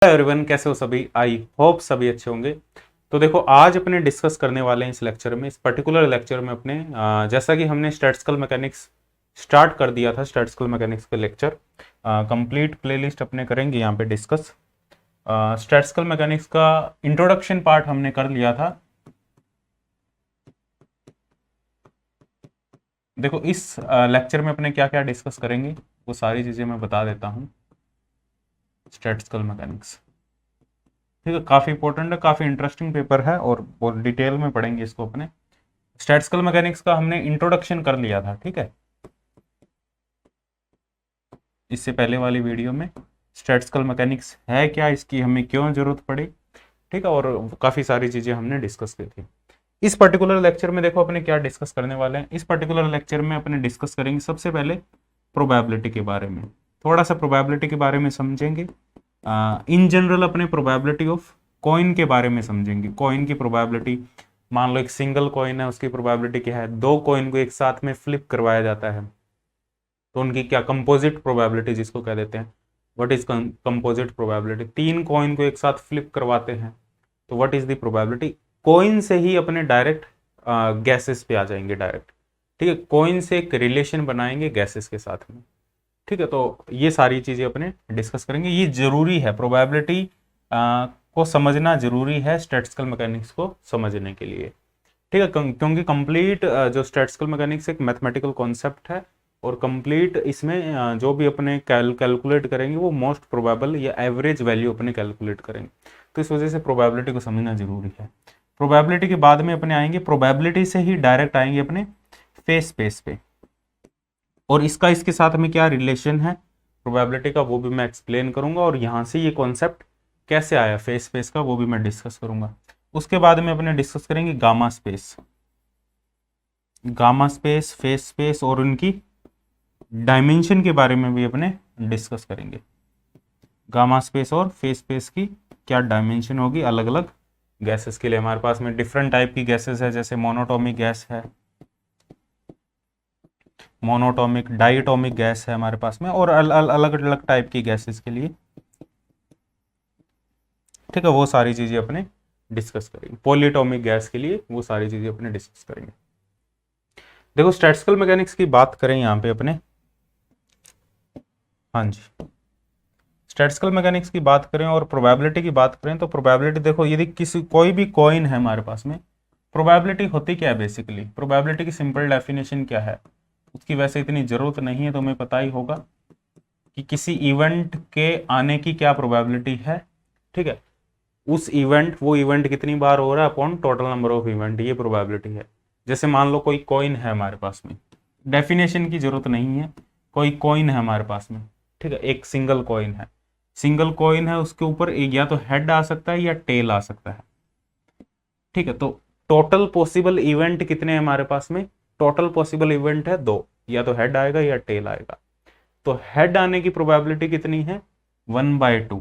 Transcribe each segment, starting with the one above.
Everyone, कैसे हो सभी। आई होप सभी अच्छे होंगे। तो देखो, आज अपने डिस्कस करने वाले हैं इस लेक्चर में, इस पर्टिकुलर लेक्चर में अपने जैसा कि हमने स्टैटिस्टिकल मैकेनिक्स स्टार्ट कर दिया था, स्टैटिस्टिकल मैकेनिक्स का लेक्चर कंप्लीट प्लेलिस्ट अपने करेंगे यहाँ पे डिस्कस। स्टैटिस्टिकल मैकेनिक्स का इंट्रोडक्शन पार्ट हमने कर लिया था। देखो, इस लेक्चर में अपने क्या क्या डिस्कस करेंगे वो सारी चीज़ें मैं बता देता हूँ। स्टैटिस्टिकल मैकेनिक्स, ठीक है, काफ़ी इंपॉर्टेंट है, काफ़ी इंटरेस्टिंग पेपर है और बहुत डिटेल में पढ़ेंगे इसको अपने। स्टैटिस्टिकल मैकेनिक्स का हमने इंट्रोडक्शन कर लिया था, ठीक है, इससे पहले वाली वीडियो में। स्टैटिस्टिकल मैकेनिक्स है क्या, इसकी हमें क्यों जरूरत पड़ी, ठीक है, और काफ़ी सारी चीज़ें हमने डिस्कस की थी। इस पर्टिकुलर लेक्चर में देखो अपने क्या डिस्कस करने वाले हैं। इस पर्टिकुलर लेक्चर में अपने डिस्कस करेंगे सबसे पहले प्रोबेबिलिटी के बारे में, थोड़ा सा प्रोबेबिलिटी के बारे में समझेंगे। इन जनरल अपने प्रोबेबिलिटी ऑफ कॉइन के बारे में समझेंगे। कॉइन की प्रोबेबिलिटी, मान लो एक सिंगल कॉइन है, उसकी प्रोबेबिलिटी क्या है। दो कॉइन को एक साथ में फ्लिप करवाया जाता है तो उनकी क्या, कंपोजिट प्रोबेबिलिटी जिसको कह देते हैं। What is composite probability. तीन कॉइन को एक साथ फ्लिप करवाते हैं तो what is the probability. Coin से ही अपने डायरेक्ट गैसेस पे आ जाएंगे डायरेक्ट, ठीक है। कॉइन से एक रिलेशन बनाएंगे गैसेस के साथ में, ठीक है। तो ये सारी चीजें अपने डिस्कस करेंगे। ये जरूरी है, प्रोबेबिलिटी को समझना जरूरी है स्टैटिस्टिकल मैकेनिक्स को समझने के लिए, ठीक है। क्योंकि कंप्लीट जो स्टैटिस्टिकल मैकेनिक्स एक मैथमेटिकल कॉन्सेप्ट है और कंप्लीट इसमें जो भी अपने कैलकुलेट करेंगे वो मोस्ट प्रोबेबल या एवरेज वैल्यू अपने कैलकुलेट करेंगे। तो इस वजह से प्रोबेबिलिटी को समझना जरूरी है। प्रोबेबिलिटी के बाद में अपने आएंगे, प्रोबेबिलिटी से ही डायरेक्ट आएंगे अपने फेस स्पेस पे, और इसका इसके साथ में क्या रिलेशन है प्रोबेबिलिटी का वो भी मैं एक्सप्लेन करूंगा, और यहाँ से ये कॉन्सेप्ट कैसे आया फेस स्पेस का वो भी मैं डिस्कस करूंगा। उसके बाद में अपने डिस्कस करेंगे gamma space, gamma space, face space और उनकी डायमेंशन के बारे में भी अपने डिस्कस करेंगे। गामा स्पेस और फेस स्पेस की क्या डायमेंशन होगी अलग अलग गैसेस के लिए। हमारे पास में डिफरेंट टाइप की गैसेस है, जैसे मोनोटॉमिक गैस है, मोनोटॉमिक डाइटोमिक गैस है हमारे पास में, और अलग अलग टाइप की गैसेस के लिए, ठीक है, वो सारी चीजें अपने डिस्कस करेंगे। पॉलीटॉमिक गैस के लिए वो सारी चीजें अपने डिस्कस करेंगे। देखो, स्टैटिस्टिकल मैकेनिक्स की बात करें यहाँ पे अपने, हाँ जी, स्टैटिस्टिकल मैकेनिक्स की बात करें और प्रोबेबिलिटी की बात करें तो प्रोबेबिलिटी देखो, यदि किसी कोई भी कॉइन है हमारे पास में, प्रोबेबिलिटी होती क्या है बेसिकली। प्रोबेबिलिटी की सिंपल डेफिनेशन क्या है, उसकी वैसे इतनी जरूरत नहीं है, तुम्हें पता ही होगा कि किसी इवेंट के आने की क्या प्रोबेबिलिटी है, ठीक है। उस इवेंट, वो इवेंट कितनी बार हो रहा है upon total number of event, ये प्रोबेबिलिटी है। जैसे मान लो कोई कॉइन है हमारे पास में, डेफिनेशन की जरूरत नहीं है, कोई कॉइन है हमारे पास में, ठीक है, एक सिंगल कॉइन है। सिंगल कॉइन है, उसके ऊपर एक या तो हेड आ सकता है या टेल आ सकता है, ठीक है। तो टोटल पॉसिबल इवेंट कितने हैं हमारे पास में, टोटल पॉसिबल इवेंट है दो, या तो हेड आएगा या टेल आएगा। तो हेड आने की प्रोबेबिलिटी कितनी है, 1/2,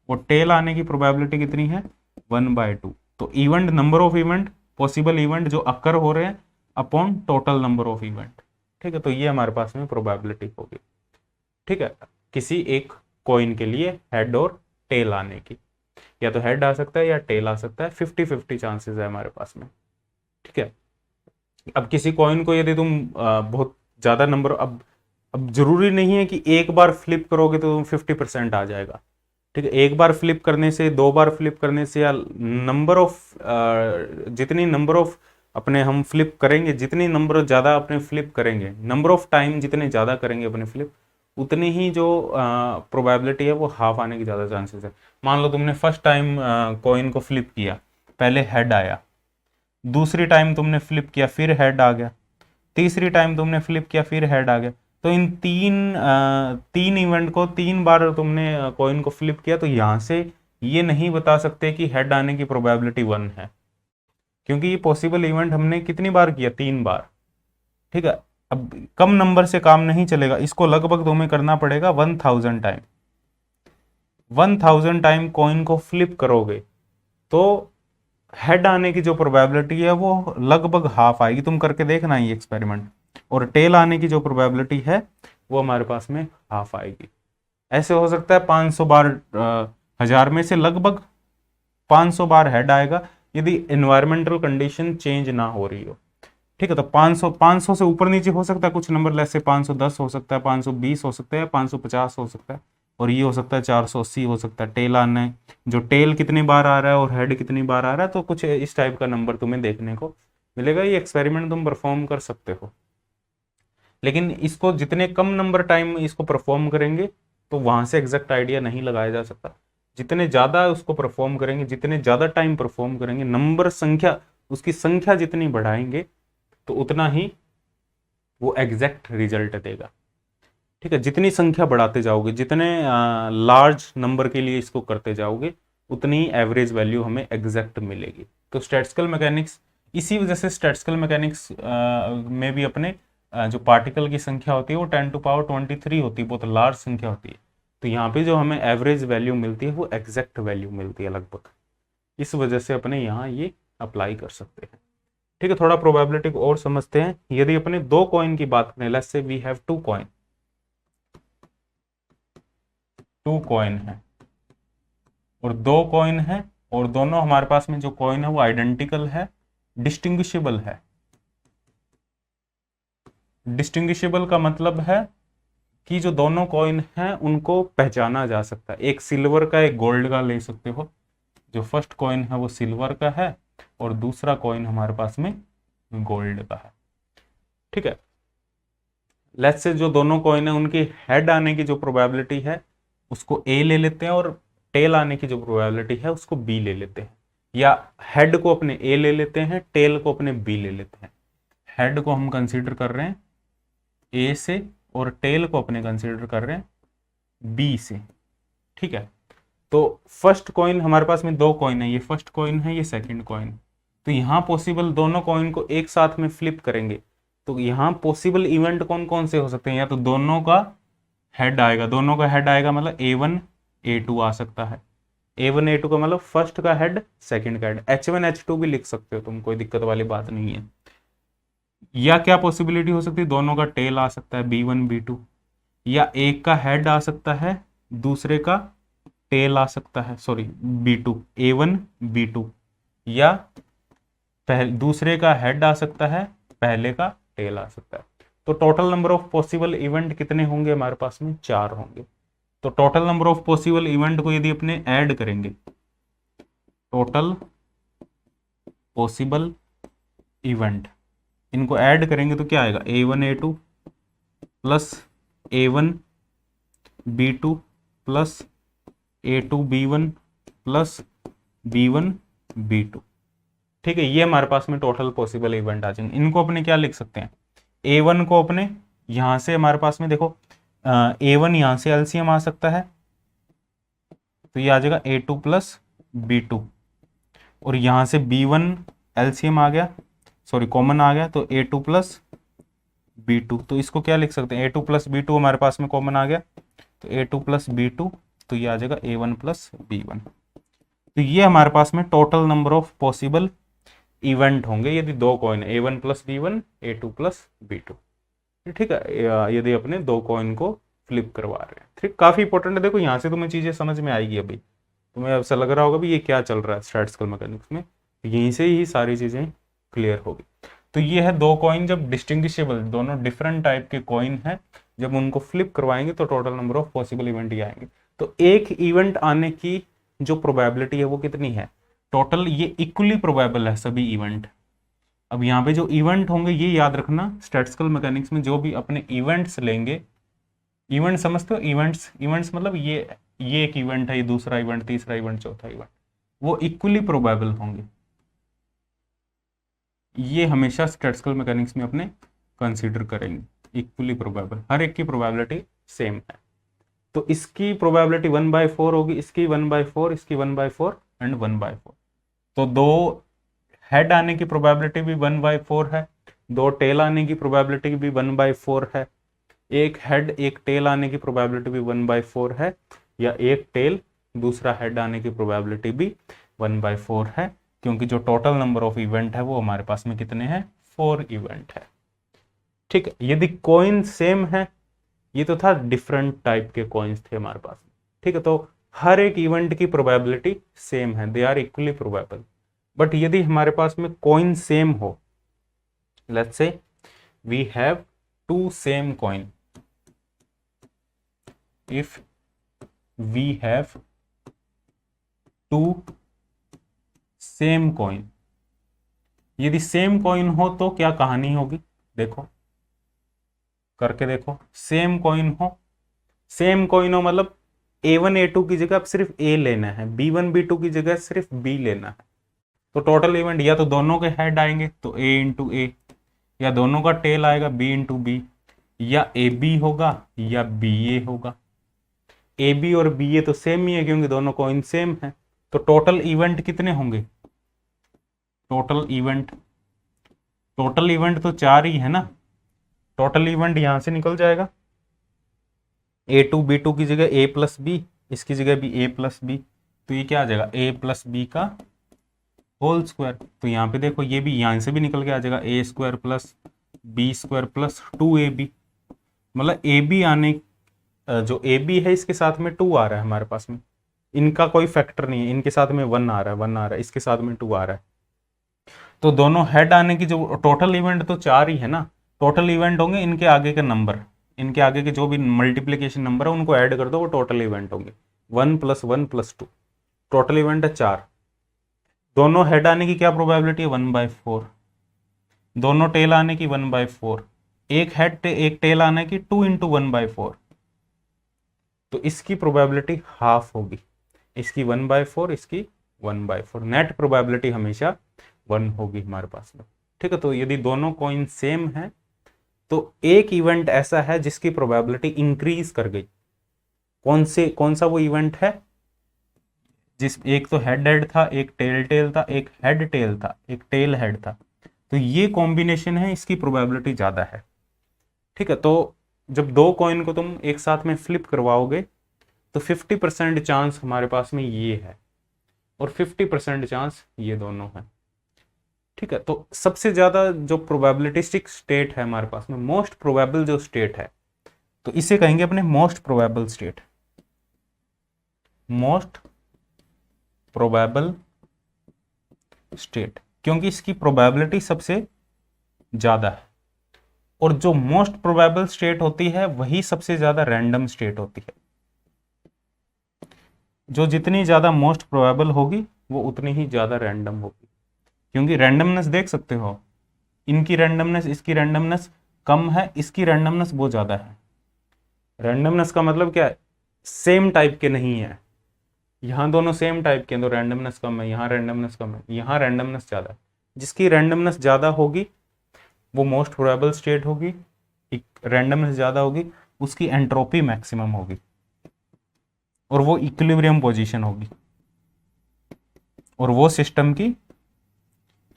और टेल आने की प्रोबेबिलिटी कितनी है, 1/2। तो event, number of event, possible event जो अकर हो रहे हैं upon total number of event, ठीक है। तो ये हमारे पास में प्रोबेबिलिटी होगी, ठीक है, किसी एक कॉइन के लिए हेड और टेल आने की। या तो हेड आ सकता है या टेल आ सकता है, 50-50 चांसेस है हमारे पास में, ठीक है। अब किसी कॉइन को यदि तुम बहुत ज्यादा नंबर, अब जरूरी नहीं है कि एक बार फ्लिप करोगे तो तुम 50% आ जाएगा, ठीक है। एक बार फ्लिप करने से, दो बार फ्लिप करने से, या नंबर ऑफ जितनी नंबर ऑफ अपने हम फ्लिप करेंगे, जितनी नंबर ज़्यादा अपने फ्लिप करेंगे, नंबर ऑफ टाइम जितने ज़्यादा करेंगे अपने फ्लिप, उतनी ही जो प्रोबेबिलिटी है वो हाफ आने की ज़्यादा चांसेस है। मान लो तुमने फर्स्ट टाइम कॉइन को फ्लिप किया, पहले हेड आया, दूसरी टाइम तुमने फ्लिप किया फिर हेड आ गया, तीसरी टाइम तुमने फ्लिप किया फिर हेड आ गया। तो इन तीन इवेंट को तीन बार तुमने कॉइन को फ्लिप किया, तो यहां से ये नहीं बता सकते कि हेड आने की प्रोबेबिलिटी 1 है, क्योंकि ये पॉसिबल इवेंट हमने कितनी बार किया, 3 बार, ठीक है। अब कम नंबर से काम नहीं चलेगा, इसको लगभग तुम्हें करना पड़ेगा 1000 टाइम। 1000 टाइम कॉइन को फ्लिप करोगे तो हेड आने की जो प्रोबेबिलिटी है वो लगभग हाफ आएगी। तुम करके देखना ये एक्सपेरिमेंट। और टेल आने की जो प्रोबेबिलिटी है वो हमारे पास में हाफ आएगी। ऐसे हो सकता है 500 बार, 1000 में से लगभग 500 बार हेड आएगा यदि एनवायरमेंटल कंडीशन चेंज ना हो रही हो। ठीक है, तो 500 से ऊपर नीचे हो सकता है कुछ नंबर, जैसे 510 हो सकता है, 520 हो सकता है, 550 हो सकता है, और ये हो सकता है 480 हो सकता है। टेल आना है, जो टेल कितनी बार आ रहा है और हेड कितनी बार आ रहा है, तो कुछ इस टाइप का नंबर तुम्हें देखने को मिलेगा। ये एक्सपेरिमेंट तुम परफॉर्म कर सकते हो, लेकिन इसको जितने कम नंबर टाइम इसको परफॉर्म करेंगे तो वहां से एग्जैक्ट आइडिया नहीं लगाया जा सकता। जितने ज्यादा उसको परफॉर्म करेंगे, जितने ज्यादा टाइम परफॉर्म करेंगे, नंबर संख्या, उसकी संख्या जितनी बढ़ाएंगे तो उतना ही वो एग्जैक्ट रिजल्ट देगा। ठीक है, जितनी संख्या बढ़ाते जाओगे, जितने लार्ज नंबर के लिए इसको करते जाओगे, उतनी एवरेज वैल्यू हमें एग्जैक्ट मिलेगी। तो स्टैटिस्टिकल मैकेनिक्स, इसी वजह से स्टैटिस्टिकल मैकेनिक्स में भी अपने जो पार्टिकल की संख्या होती है वो 10⁻23 होती है, बहुत लार्ज संख्या होती है। तो यहाँ पे जो हमें एवरेज वैल्यू मिलती है वो एग्जैक्ट वैल्यू मिलती है लगभग। इस वजह से अपने यहाँ ये अप्लाई कर सकते हैं। ठीक है, थोड़ा प्रोबेबिलिटी को और समझते हैं। यदि अपने दो कॉइन की बात करें, let's say we have to coin है और दो कॉइन है, और दोनों हमारे पास में जो कॉइन है वो आइडेंटिकल है, डिस्टिंग्विशेबल है। डिस्टिंग्विशेबल का मतलब है कि जो दोनों कॉइन हैं उनको पहचाना जा सकता है। एक सिल्वर का एक गोल्ड का ले सकते हो, जो फर्स्ट कॉइन है वो सिल्वर का है और दूसरा कॉइन हमारे पास में गोल्ड का है। ठीक है, लेट्स से जो दोनों कॉइन है उनकी हेड आने की जो प्रोबेबिलिटी है उसको ए ले लेते हैं, और टेल आने की जो प्रोबेबिलिटी है उसको बी ले लेते हैं, या हेड को अपने ए ले लेते हैं, टेल को अपने बी ले लेते हैं। हेड को हम कंसीडर कर रहे हैं ए से और टेल को अपने कंसीडर कर रहे हैं बी से। ठीक है, तो फर्स्ट कॉइन, हमारे पास में दो कॉइन है, ये फर्स्ट कॉइन है, ये सेकंड कॉइन। तो यहाँ पॉसिबल दोनों कॉइन को एक साथ में फ्लिप करेंगे तो यहाँ पॉसिबल इवेंट कौन कौन से हो सकते हैं? या तो दोनों का हेड आएगा, दोनों का हेड आएगा मतलब A1 A2 आ सकता है। A1 A2 का मतलब फर्स्ट का हेड सेकंड का हेड, H1 H2 भी लिख सकते हो तुम, कोई दिक्कत वाली बात नहीं है। या क्या पॉसिबिलिटी हो सकती है, दोनों का टेल आ सकता है B1 B2, या एक का हेड आ सकता है दूसरे का टेल आ सकता है, सॉरी B2 A1 B2, या दूसरे का हेड आ सकता है, पहले का टेल आ सकता है। तो total number of possible event कितने होंगे हमारे पास में? 4 होंगे। तो total number of possible event को यदि अपने ऐड करेंगे, टोटल पॉसिबल इवेंट, इनको ऐड करेंगे तो क्या आएगा? A1 A2 plus A1 B2 plus A2 B1 plus B1 B2। ठीक है, ये हमारे पास में टोटल पॉसिबल इवेंट आ जाएंगे। इनको अपने क्या लिख सकते हैं? A1 को अपने यहां से हमारे पास में देखो A1 यहां से एलसीएम आ सकता है, तो ये आ जाएगा A2 प्लस B2, और यहां से B1 एलसीएम आ गया, सॉरी कॉमन आ गया, तो A2 प्लस B2। तो इसको क्या लिख सकते हैं? A2 प्लस B2 हमारे पास में कॉमन आ गया, तो A2 प्लस B2, तो ये आ जाएगा A1 प्लस B1। तो ये हमारे पास में total number of possible event होंगे यदि दो coin A1 plus B1 A2 plus B2। ठीक है, यदि अपने दो कॉइन को फ्लिप करवा रहे हैं। ठीक, काफी इंपॉर्टेंट है। देखो यहाँ से तुम्हें चीजें समझ में आएगी, अभी तुम्हें ऐसा लग रहा होगा भी ये क्या चल रहा है स्टैटिस्टिकल मैकेनिक्स में, यहीं से ही सारी चीजें क्लियर होगी। तो ये है दो कॉइन जब डिस्टिंग्विशेबल, दोनों डिफरेंट टाइप के कॉइन है, जब उनको फ्लिप करवाएंगे तो total number of possible event ही आएंगे। तो एक इवेंट आने की जो प्रोबेबिलिटी है वो कितनी है? टोटल ये इक्वली प्रोबेबल है सभी इवेंट। अब यहाँ पे जो इवेंट होंगे ये याद रखना, स्टैटिस्टिकल मैकेनिक्स में जो भी अपने इवेंट्स लेंगे, इवेंट समझते हो? इवेंट्स मतलब ये एक इवेंट है, ये दूसरा इवेंट, तीसरा इवेंट, चौथा इवेंट, वो इक्वली प्रोबेबल होंगे। ये हमेशा स्टैटिस्टिकल मैकेनिक्स में अपने कंसीडर करेंगे, इक्वली प्रोबेबल, हर एक की प्रोबेबिलिटी सेम है। तो इसकी प्रोबेबिलिटी 1/4 होगी, इसकी 1/4, इसकी 1/4 एंड 1/4। तो दो हेड आने की प्रोबेबिलिटी भी 1/4 है, दो टेल आने की प्रोबेबिलिटी भी 1/4 है, एक हेड एक टेल आने की प्रोबेबिलिटी भी 1/4 है, या एक टेल दूसरा हेड आने की प्रोबेबिलिटी भी 1/4 है, क्योंकि जो टोटल नंबर ऑफ इवेंट है वो हमारे पास में कितने हैं? 4 इवेंट है। ठीक है, यदि कॉइन सेम है, ये तो था डिफरेंट टाइप के कॉइन्स थे हमारे पास। ठीक है, तो हर एक इवेंट की प्रोबेबिलिटी सेम है, they are equally probable. But यदि हमारे पास में कॉइन सेम हो, let's say we have two same coin, if we have two same coin, यदि सेम कॉइन हो तो क्या कहानी होगी, देखो करके देखो। सेम कॉइन हो, सेम कॉइन हो मतलब A1 A2 की जगह अब सिर्फ A लेना है, B1 B2 की जगह सिर्फ B लेना है। तो टोटल इवेंट या तो दोनों के हेड आएंगे तो A इंटू A, या दोनों का टेल आएगा B इंटू B, या AB होगा या BA होगा। AB और BA तो सेम ही है क्योंकि दोनों कॉइन सेम है। तो टोटल इवेंट कितने होंगे, टोटल इवेंट तो 4 ही है ना। टोटल इवेंट यहां से निकल जाएगा, A2 B2 की जगह A प्लस बी, इसकी जगह भी A प्लस बी, तो ये क्या आ जाएगा A प्लस बी का होल स्क्वायर। तो यहाँ पे देखो ये भी यहाँ से भी निकल के आ जाएगा A square plus B square plus 2AB, मतलब AB आने, जो AB है इसके साथ में 2 आ रहा है हमारे पास में, इनका कोई फैक्टर नहीं है, इनके साथ में 1 आ रहा है, 1 आ रहा है, इसके साथ में 2 आ रहा है। तो दोनों हेड आने की जो टोटल इवेंट तो 4 ही है ना, टोटल इवेंट होंगे इनके आगे के नंबर, इनके आगे के जो भी मल्टीप्लीकेशन नंबर है उनको ऐड कर दो, वो टोटल इवेंट होंगे 1 + 1 + 2, टोटल इवेंट है 4। दोनों हेड आने की क्या प्रोबेबिलिटी है, 1/4। दोनों टेल आने की 1/4, एक हेड एक टेल आने की 2 × 1/4, तो इसकी प्रोबेबिलिटी हाफ होगी, इसकी 1/4, इसकी 1/4, नेट प्रोबेबिलिटी हमेशा 1 होगी हमारे पास में। ठीक है, तो यदि दोनों कॉइन सेम है तो एक इवेंट ऐसा है जिसकी प्रोबेबिलिटी इंक्रीज कर गई। कौन सा वो इवेंट है, जिस एक तो हेड था, एक टेल था, एक हेड टेल था, एक टेल हेड था, तो ये कॉम्बिनेशन है, इसकी प्रोबेबिलिटी ज्यादा है। ठीक है, तो जब दो कॉइन को तुम एक साथ में फ्लिप करवाओगे तो 50% चांस हमारे पास में ये है और 50% चांस ये दोनों है। ठीक है, तो सबसे ज्यादा जो प्रोबेबिलिटिस्टिक स्टेट है हमारे पास में, मोस्ट प्रोबेबल जो स्टेट है, तो इसे कहेंगे अपने most probable state, most probable state, क्योंकि इसकी प्रोबेबिलिटी सबसे ज्यादा है। और जो मोस्ट प्रोबेबल स्टेट होती है वही सबसे ज्यादा रैंडम स्टेट होती है। जो जितनी ज्यादा मोस्ट प्रोबेबल होगी वो उतनी ही ज्यादा रैंडम होगी, क्योंकि रैंडमनेस देख सकते हो, इनकी रैंडमनेस इसकी रैंडमनेस कम है, इसकी रैंडमनेस बहुत ज्यादा है। रैंडमनेस का मतलब क्या है, सेम टाइप के नहीं है, यहाँ दोनों सेम टाइप के, तो रैंडमनेस कम है, यहाँ रैंडमनेस कम है, यहाँ रैंडमनेस ज्यादा है। जिसकी रैंडमनेस ज्यादा होगी वो मोस्ट प्रोबेबल स्टेट होगी, रैंडमनेस ज्यादा होगी उसकी एंट्रोपी मैक्सिमम होगी और वो इक्विलिब्रियम पोजीशन होगी, और वो सिस्टम की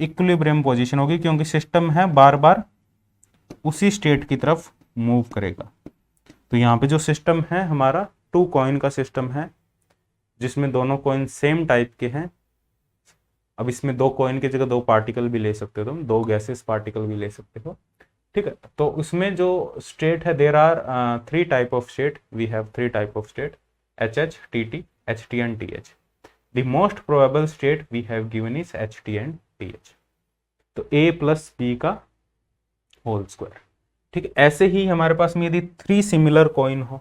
इक्विलिब्रियम पोजीशन होगी, क्योंकि सिस्टम है बार बार उसी स्टेट की तरफ मूव करेगा। तो यहाँ पे जो सिस्टम है हमारा 2 कॉइन का सिस्टम है, जिसमें दोनों कॉइन सेम टाइप के हैं। अब इसमें 2 कॉइन की जगह 2 पार्टिकल भी ले सकते हो तुम, 2 गैसेस पार्टिकल भी ले सकते हो। ठीक है, तो उसमें जो स्टेट है, there are 3 type of state, we have 3 type of state, HH, TT, HT and TH. The most probable state we have given is HT and TH. तो A + B का होल स्क्वायर। ठीक है, ऐसे ही हमारे पास में यदि 3 सिमिलर कॉइन हो,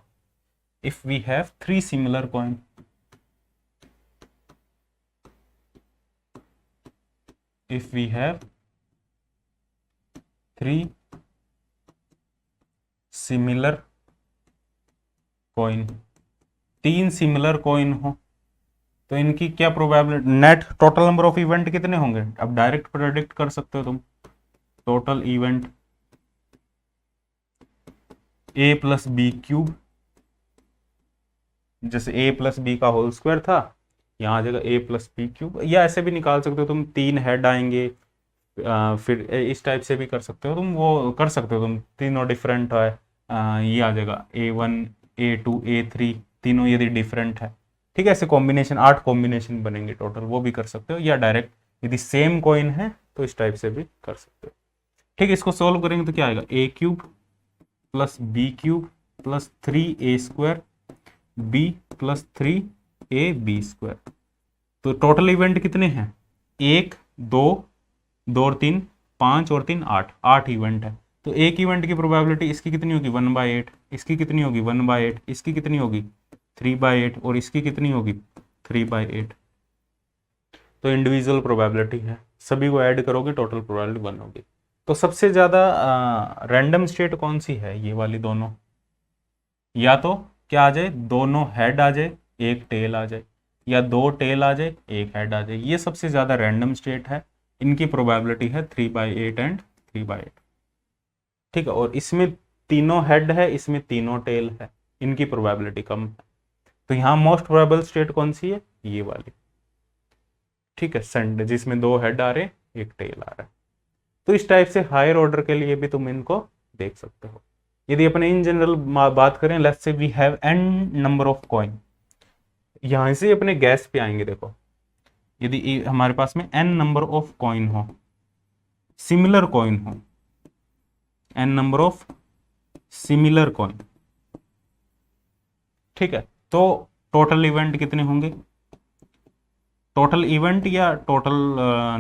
if we have 3 similar coin, if we have 3 similar coin, 3 similar coin हो, तो इनकी क्या probability, net total number of event कितने होंगे, अब डायरेक्ट प्रेडिक्ट कर सकते हो तुम। टोटल इवेंट A + B³, जैसे A + B का होल स्क्वायर था, यहाँ आ जाएगा A + B³, या ऐसे भी निकाल सकते हो तुम, 3 हेड आएंगे, फिर इस टाइप से भी कर सकते हो तुम, वो कर सकते हो तुम, तीनों डिफरेंट है, ये आ जाएगा A1 A2 A3, तीनों यदि डिफरेंट है। ठीक है, ऐसे कॉम्बिनेशन 8 कॉम्बिनेशन बनेंगे टोटल, वो भी कर सकते हो, या डायरेक्ट यदि सेम कॉइन है तो इस टाइप से भी कर सकते हो। ठीक है, इसको सोल्व करेंगे तो क्या आएगा, A³ + B³ + 3A² B + 3 A B square. तो टोटल इवेंट कितने हैं? 1 2 2 और 3 5 और 3 8, 8 इवेंट है। तो एक इवेंट की प्रोबेबिलिटी इसकी कितनी होगी 1/8, इसकी कितनी होगी 1/8, इसकी कितनी होगी 3/8 और इसकी कितनी होगी 3/8। तो इंडिविजुअल प्रोबेबिलिटी है, सभी को ऐड करोगे टोटल प्रोबेबिलिटी 1 होगी। तो सबसे ज़्यादा रैंडम स्टेट कौन सी है? ये वाली दोनों, या तो क्या आ जाए, दोनों हेड आ जाए एक टेल आ जाए, या दो टेल आ जाए एक हेड आ जाए। ये सबसे ज़्यादा रैंडम स्टेट है, इनकी प्रोबेबिलिटी है 3/8 एंड 3/8। ठीक है, और इसमें तीनों हेड है, इसमें तीनों टेल है, इनकी प्रोबेबिलिटी कम है। तो यहाँ मोस्ट प्रोबेबल स्टेट कौन सी है? ये वाली। ठीक है, सेंड, जिसमें दो हेड आ रहे एक टेल आ रहा है। तो इस टाइप से हायर ऑर्डर के लिए भी तुम इनको देख सकते हो। यदि अपने इन जनरल बात करें, let's say we have n number of coin, यहां से अपने गैस पे आएंगे। देखो, यदि हमारे पास में n नंबर ऑफ कॉइन हो, सिमिलर कॉइन हो, n number of similar coin, ठीक है, तो टोटल इवेंट कितने होंगे? टोटल इवेंट या टोटल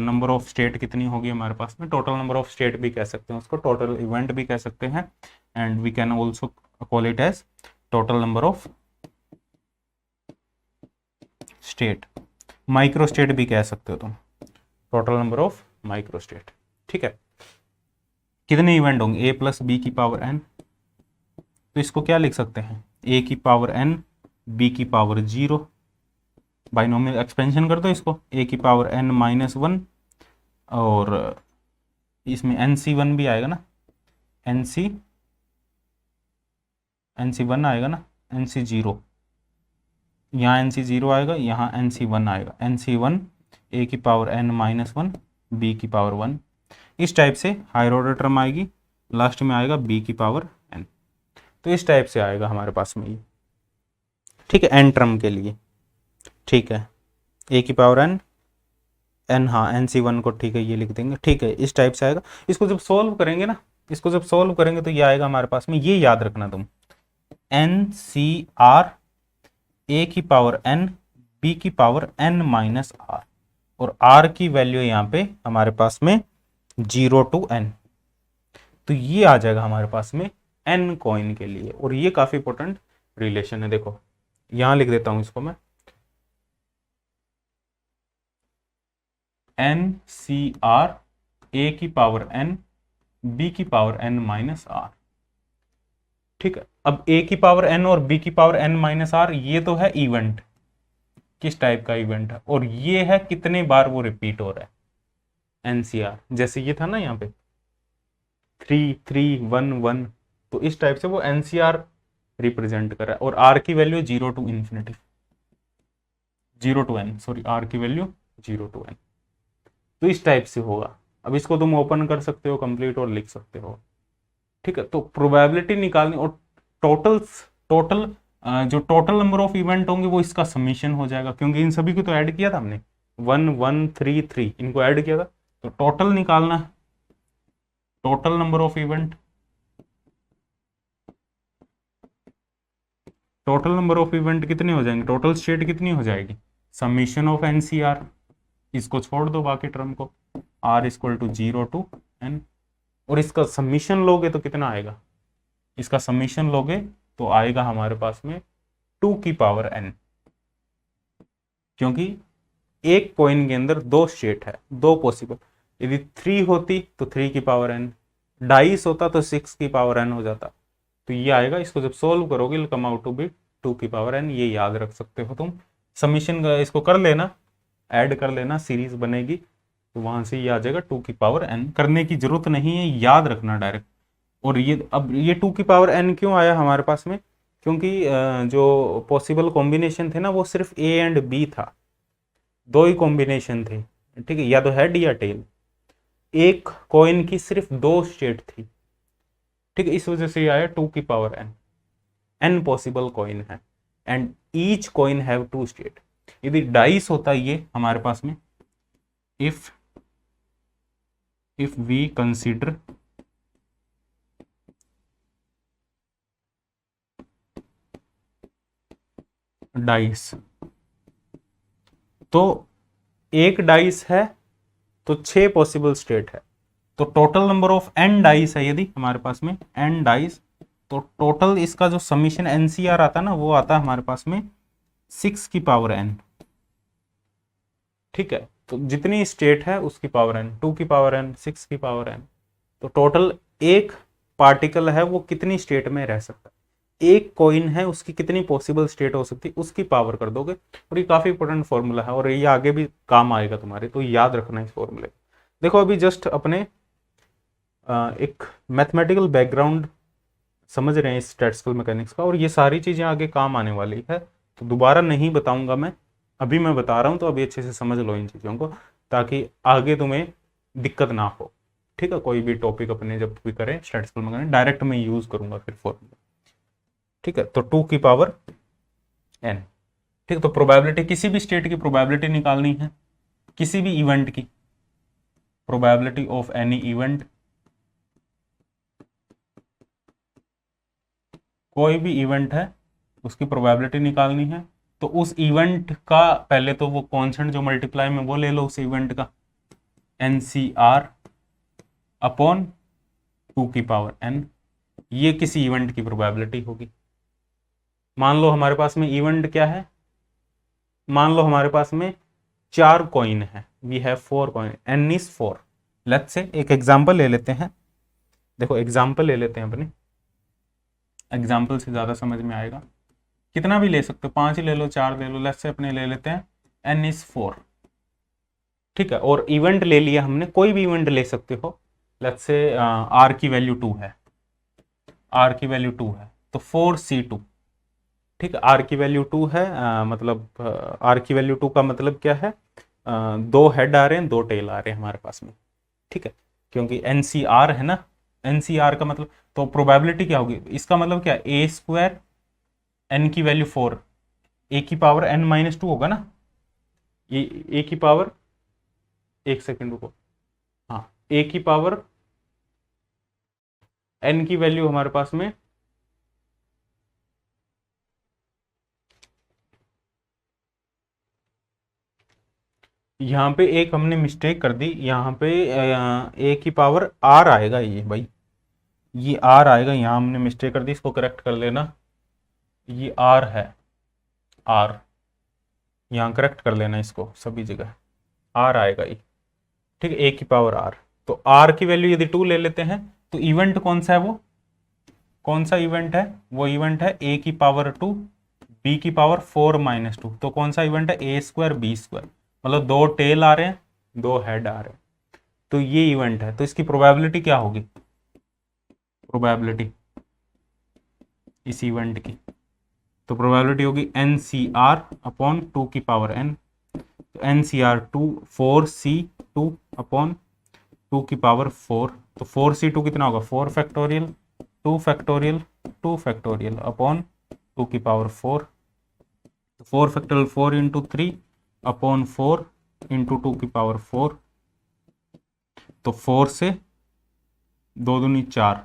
नंबर ऑफ स्टेट कितनी होगी हमारे पास में? टोटल नंबर ऑफ स्टेट भी कह सकते हैं उसको, टोटल इवेंट भी कह सकते हैं, and we can also call it as total number of state. Micro state भी कह सकते हो तुम, total number of micro state. ठीक है, कितने इवेंट होंगे? a प्लस बी की पावर n, तो इसको क्या लिख सकते हैं? a की पावर n, b की पावर 0, बाइनोमियल एक्सपेंशन कर दो इसको, a की पावर n-1, और इसमें nc1 भी आएगा ना, nc1 आएगा ना, nc0, यहाँ nc0 आएगा, यहाँ nc1 आएगा, nc1 a की पावर n-1, b की पावर 1। इस टाइप से हायर ऑर्डर टर्म आएगी, लास्ट में आएगा b की पावर n। तो इस टाइप से आएगा हमारे पास में ये। ठीक है, n टर्म के लिए। ठीक है, a की पावर n, हाँ nc1 को, ठीक है, ये लिख देंगे। ठीक है, इस टाइप से आएगा। इसको जब सॉल्व करेंगे ना, इसको जब सॉल्व करेंगे तो ये आएगा हमारे पास में, ये याद रखना तुम, NCR a की पावर n, b की पावर n-r, और r की वैल्यू यहाँ पे हमारे पास में 0 to n। तो ये आ जाएगा हमारे पास में n कॉइन के लिए, और ये काफी इंपॉर्टेंट रिलेशन है। देखो, यहां लिख देता हूं इसको मैं, NCR a की पावर n, b की पावर n-r। ठीक है, अब a की पावर n और b की पावर n-r, ये तो है इवेंट, किस टाइप का इवेंट है, और ये है कितने बार वो रिपीट हो रहा है, NCR। जैसे ये था ना यहाँ पे 3 3 1 1, तो इस टाइप से वो NCR रिप्रेजेंट कर रहा है, और r की value 0 to infinity, 0 to n, sorry, r की वैल्यू 0 to n। तो इस टाइप से होगा। अब इसको तुम ओपन कर सकते हो कंप्लीट और लिख सकते हो। ठीक है, तो प्रोबेबिलिटी निकालनी, और टोटल जो टोटल नंबर ऑफ इवेंट होंगे वो इसका समीशन हो जाएगा, क्योंकि इन सभी को तो ऐड किया था हमने, 1 1 3 3, इनको ऐड किया था। तो टोटल निकालना है, total number of event, total number of event कितने हो जाएंगे, टोटल स्टेट कितनी हो जाएगी, समीशन ऑफ NCR, इसको छोड़ दो बाकी टर्म को, r equal to 0 to n, और इसका समीशन लोगे तो कितना आएगा, इसका समीशन लोगे तो आएगा हमारे पास में 2 की पावर n, क्योंकि एक कॉइन के अंदर दो स्टेट है, दो पॉसिबल। यदि 3 होती तो 3 की पावर n, डाइस होता तो 6 की पावर n हो जाता। तो ये आएगा, इसको जब सोल्व करोगे कम आउट टू बी 2 की पावर n, ये याद रख सकते हो तुम। समीशन इसको कर लेना, ऐड कर लेना, सीरीज बनेगी, तो वहां से ये आ जाएगा 2 की पावर n। करने की जरूरत नहीं है, याद रखना डायरेक्ट। और ये अब ये 2 की पावर n क्यों आया हमारे पास में, क्योंकि जो पॉसिबल कॉम्बिनेशन थे ना वो सिर्फ a एंड b था, दो ही कॉम्बिनेशन थे। ठीक है, या तो हेड या टेल, एक कॉइन की सिर्फ दो स्टेट थी। ठीक है, इस वजह से ये आया 2 की power n, n possible coin है, and each coin have 2 state. यदि डाइस होता ये हमारे पास में, इफ वी कंसीडर डाइस, तो एक डाइस है तो 6 पॉसिबल स्टेट है, तो total number of n dice है यदि हमारे पास में n डाइस, तो टोटल इसका जो समीशन NCR आता है ना, वो आता है हमारे पास में 6 की पावर n। ठीक है, तो जितनी स्टेट है उसकी पावर n, 2 की पावर n, 6 की पावर n। तो टोटल एक पार्टिकल है वो कितनी स्टेट में रह सकता है, एक कॉइन है उसकी कितनी पॉसिबल स्टेट हो सकती है, उसकी पावर कर दोगे। और ये काफी इंपॉर्टेंट फॉर्मूला है और ये आगे भी काम आएगा तुम्हारे, तो याद रखना इस फॉर्मूले। देखो अभी जस्ट अपने एक मैथमेटिकल बैकग्राउंड समझ रहे हैं स्टैटिस्टिकल मैकेनिक्स का, और ये सारी चीजें आगे काम आने वाली है, तो दोबारा नहीं बताऊंगा मैं, अभी मैं बता रहा हूं, तो अभी अच्छे से समझ लो इन चीजों को, ताकि आगे तुम्हें दिक्कत ना हो। ठीक है, कोई भी टॉपिक अपने जब भी करें स्टैटिस्टिकल मैकेनिक्स, डायरेक्ट मैं यूज करूंगा फिर फॉर्मूला। ठीक है, तो 2 की पावर n। ठीक है, तो प्रोबेबिलिटी, किसी भी स्टेट की प्रोबेबिलिटी निकालनी है, किसी भी इवेंट की, प्रोबेबिलिटी ऑफ एनी इवेंट, कोई भी इवेंट है उसकी प्रोबेबिलिटी निकालनी है, तो उस इवेंट का पहले तो वो कॉन्स्टेंट जो मल्टीप्लाई में वो ले लो उस इवेंट का, NCR अपॉन 2 की पावर n, ये किसी इवेंट की प्रोबेबिलिटी होगी। मान लो हमारे पास में इवेंट क्या है, मान लो हमारे पास में 4 कॉइन है, we have 4 coin, n is 4। Let's say एक एग्जांपल ले लेते हैं, देखो एग्जांपल ले लेते हैं अपने, एग्जाम्पल से ज़्यादा समझ में आएगा। कितना भी ले सकते हो, 5 ही ले लो, 4 ले लो, लेट्स से अपने ले लेते हैं n इज 4। ठीक है, और इवेंट ले लिया हमने, कोई भी इवेंट ले सकते हो, लेट्स से r की वैल्यू 2 है, r की वैल्यू 2 है, तो 4C2। ठीक है, r की वैल्यू 2 है, मतलब r की वैल्यू 2 का मतलब क्या है, 2 हेड आ रहे हैं, 2 टेल आ रहे हैं हमारे पास में। ठीक है, क्योंकि NCR है ना, NCR का मतलब, तो प्रोबेबिलिटी क्या होगी, इसका मतलब क्या, a स्क्वायर n की वैल्यू 4, a की पावर n-2 होगा ना, ये a की पावर, एक सेकेंड रुको, हाँ, a की पावर n की वैल्यू हमारे पास में, यहाँ पे एक हमने मिस्टेक कर दी, यहाँ पे a की पावर r आएगा, ये भाई ये r आएगा, यहाँ हमने मिस्टेक कर दी, इसको करेक्ट कर लेना, ये r है, r यहाँ करेक्ट कर लेना इसको सभी जगह, r आएगा ये। ठीक है, a की पावर r, तो r की वैल्यू यदि 2 ले लेते हैं, तो इवेंट कौन सा है, वो कौन सा इवेंट है, वो इवेंट है a की पावर 2 b की पावर 4-2, तो कौन सा इवेंट है, a स्क्वायर b स्क्वायर, मतलब 2 टेल आ रहे हैं, 2 हेड आ रहे हैं, तो ये इवेंट है, तो इसकी प्रोबेबिलिटी क्या होगी, प्रोबेबिलिटी इस इवेंट की, तो प्रोबेबिलिटी होगी NCR अपॉन 2 की पावर n, तो NCR 4C2 अपॉन 2 की पावर 4, तो 4C2 कितना होगा, 4 फैक्टोरियल 2 फैक्टोरियल 2 फैक्टोरियल अपॉन 2 की power 4, 4 factorial 4 into 3 upon 4 into 2 की पावर 4, तो 4 से 2 दूनी 4,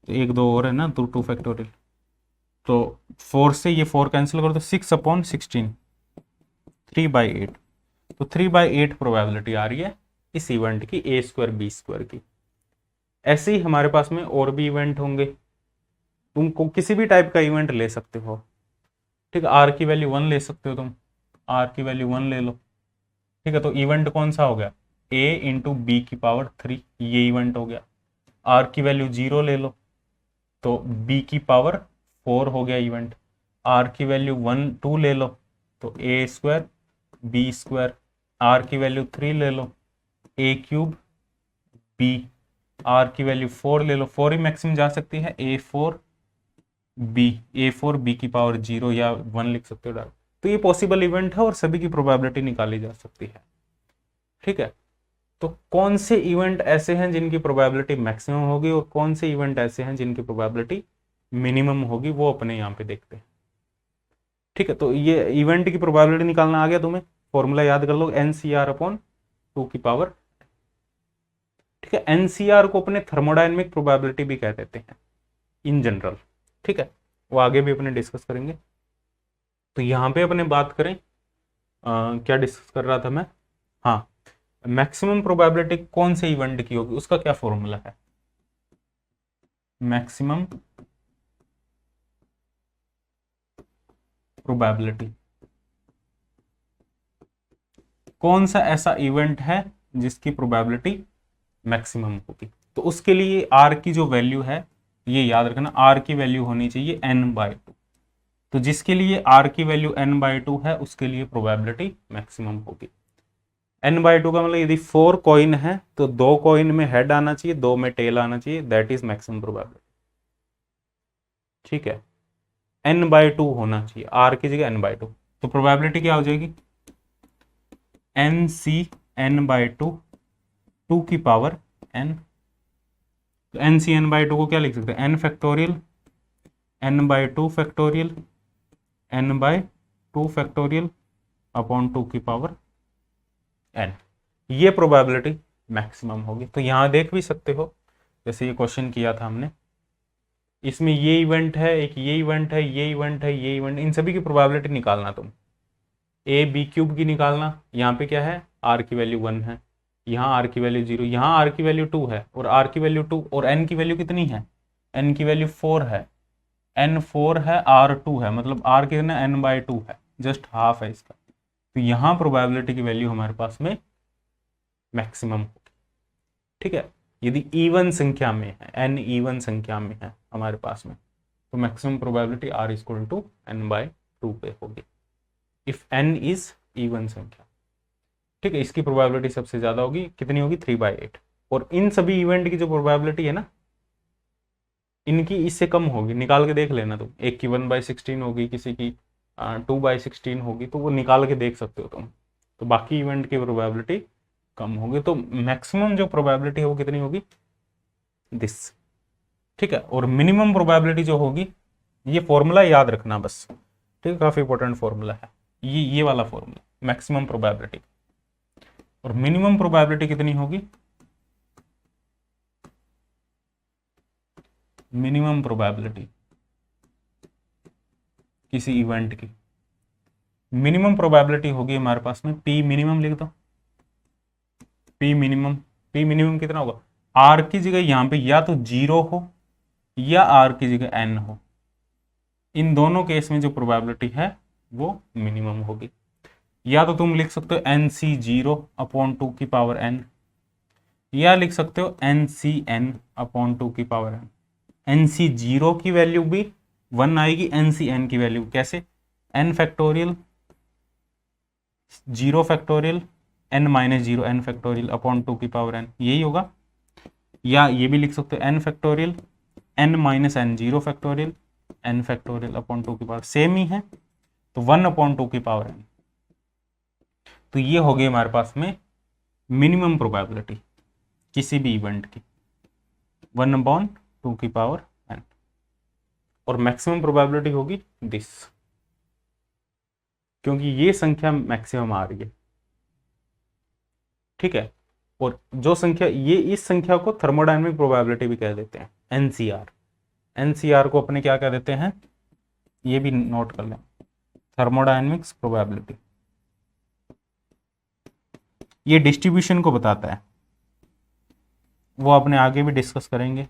तो 1 2 और है ना, तो 2 फैक्टोरियल, तो 4 से ये 4 कैंसिल कर दो, 6 अपॉन 16, 3/8, तो 3/8 प्रोबेबिलिटी आ रही है इस इवेंट की, a स्क्वायर b स्क्वायर की। ऐसे ही हमारे पास में और भी इवेंट होंगे, तुमको किसी भी टाइप का इवेंट ले सकते हो। ठीक है, r की वैल्यू 1 ले सकते हो तुम, r की वैल्यू 1 ले लो। ठीक है, तो इवेंट कौन सा हो गया, a इंटू बी की पावर 3, ये इवेंट हो गया। r की वैल्यू 0 ले लो, तो b की पावर 4 हो गया इवेंट। r की वैल्यू 2 ले लो, तो a square b square. r की वैल्यू 3 ले लो, a क्यूब b। r की वैल्यू 4 ले लो, 4 ही मैक्सिमम जा सकती है, a4 b की पावर 0 या 1 लिख सकते हो डायरेक्ट। तो ये पॉसिबल इवेंट है और सभी की प्रोबेबिलिटी निकाली जा सकती है। ठीक है, तो कौन से इवेंट ऐसे हैं जिनकी प्रोबेबिलिटी मैक्सिमम होगी और कौन से इवेंट ऐसे हैं जिनकी प्रोबेबिलिटी मिनिमम होगी, वो अपने यहाँ पे देखते हैं। ठीक है, तो ये इवेंट की प्रोबेबिलिटी निकालना आ गया तुम्हें, फॉर्मूला याद कर लो, NCR अपॉन 2 की पावर। ठीक है, NCR को अपने थर्मोडायनेमिक प्रोबेबिलिटी भी कह देते हैं इन जनरल। ठीक है, वो आगे भी अपने डिस्कस करेंगे। तो यहाँ पे अपने बात करें क्या डिस्कस कर रहा था मैं, हाँ, मैक्सिमम प्रोबेबिलिटी कौन से इवेंट की होगी, उसका क्या फॉर्मूला है, मैक्सिमम प्रोबेबिलिटी, कौन सा ऐसा इवेंट है जिसकी प्रोबेबिलिटी मैक्सिमम होगी। तो उसके लिए आर की जो वैल्यू है, ये याद रखना, आर की वैल्यू होनी चाहिए n/2। तो जिसके लिए आर की वैल्यू n/2 है उसके लिए प्रोबेबिलिटी मैक्सिमम होगी। n/2 का मतलब यदि 4 कॉइन है तो 2 कॉइन में हेड आना चाहिए, 2 में टेल आना चाहिए, दैट इज मैक्सिमम प्रोबेबिलिटी। ठीक है, n/2 होना चाहिए, आर की जगह n/2। तो प्रोबेबिलिटी क्या हो जाएगी, NC n/2, 2 की पावर n। तो NC n/2 को क्या लिख सकते हैं, n factorial, n/2 factorial, n/2 factorial upon 2 की पावर n। ये प्रोबेबिलिटी मैक्सिमम होगी। तो यहां देख भी सकते हो, जैसे ये क्वेश्चन किया था हमने, इसमें ये इवेंट है, एक ये इवेंट है, ये इवेंट है, ये इवेंट, इन सभी की प्रोबेबिलिटी निकालना तुम, a b³ की निकालना। यहाँ पे क्या है, r की वैल्यू 1 है, यहाँ r की वैल्यू 0, यहाँ r की वैल्यू 2 है, और r की वैल्यू 2, और n की वैल्यू कितनी है, n की वैल्यू 4 है, n 4 है, r 2 है, मतलब r कितना n/2 है, जस्ट हाफ है इसका। तो यहाँ प्रोबेबिलिटी की वैल्यू हमारे पास में मैक्सिमम होगी। ठीक है, यदि इवन संख्या में है, n इवन संख्या में है हमारे पास में, तो मैक्सिमम प्रोबेबिलिटी r = n/2 पे होगी, इफ n इज इवन संख्या। ठीक है, इसकी प्रोबेबिलिटी सबसे ज्यादा होगी, कितनी होगी, 3/8। और इन सभी इवेंट की जो प्रोबेबिलिटी है ना, इनकी इससे कम होगी, निकाल के देख लेना तुम, एक की 1/16 होगी, किसी की 2/16 होगी, तो वो निकाल के देख सकते हो तुम। तो बाकी इवेंट की प्रोबेबिलिटी कम होगी, तो मैक्सिमम जो प्रोबेबिलिटी है वो कितनी होगी, दिस। ठीक है, और मिनिमम प्रोबेबिलिटी जो होगी, ये फॉर्मूला याद रखना बस, ठीक है, काफी इंपॉर्टेंट फॉर्मूला है ये वाला फॉर्मूला, मैक्सिमम प्रोबेबिलिटी। और मिनिमम प्रोबेबिलिटी कितनी होगी, मिनिमम प्रोबेबिलिटी किसी इवेंट की, मिनिमम प्रोबेबिलिटी होगी हमारे पास में, पी मिनिमम लिख दो, पी मिनिमम, पी मिनिमम कितना होगा, आर की जगह यहां पे या तो 0 हो या आर की जगह n हो, इन दोनों केस में जो प्रोबेबिलिटी है वो मिनिमम होगी। या तो तुम लिख सकते हो NC0/2 की पावर n, या लिख सकते हो NCn/2 की पावर n। NC0 की वैल्यू भी 1 आएगी, NCn की वैल्यू कैसे, n factorial 0 factorial n-0 n factorial upon 2 की पावर n, यही होगा। या ये भी लिख सकते हो n factorial n-n 0 factorial n factorial upon 2 की पावर, सेम ही है, तो 1/2 की पावर n। तो ये हो गई हमारे पास में मिनिमम प्रोबेबिलिटी किसी भी इवेंट की, 1/2 की पावर n। और मैक्सिमम प्रोबेबिलिटी होगी दिस, क्योंकि ये संख्या मैक्सिमम आ रही है। ठीक है, और जो संख्या, ये इस संख्या को थर्मोडायनेमिक प्रोबेबिलिटी भी कह देते हैं, एनसीआर। एनसीआर को अपने क्या कह देते हैं, ये भी नोट कर लें, थर्मोडायनेमिक्स प्रोबेबिलिटी। ये डिस्ट्रीब्यूशन को बताता है, वो अपने आगे भी डिस्कस करेंगे,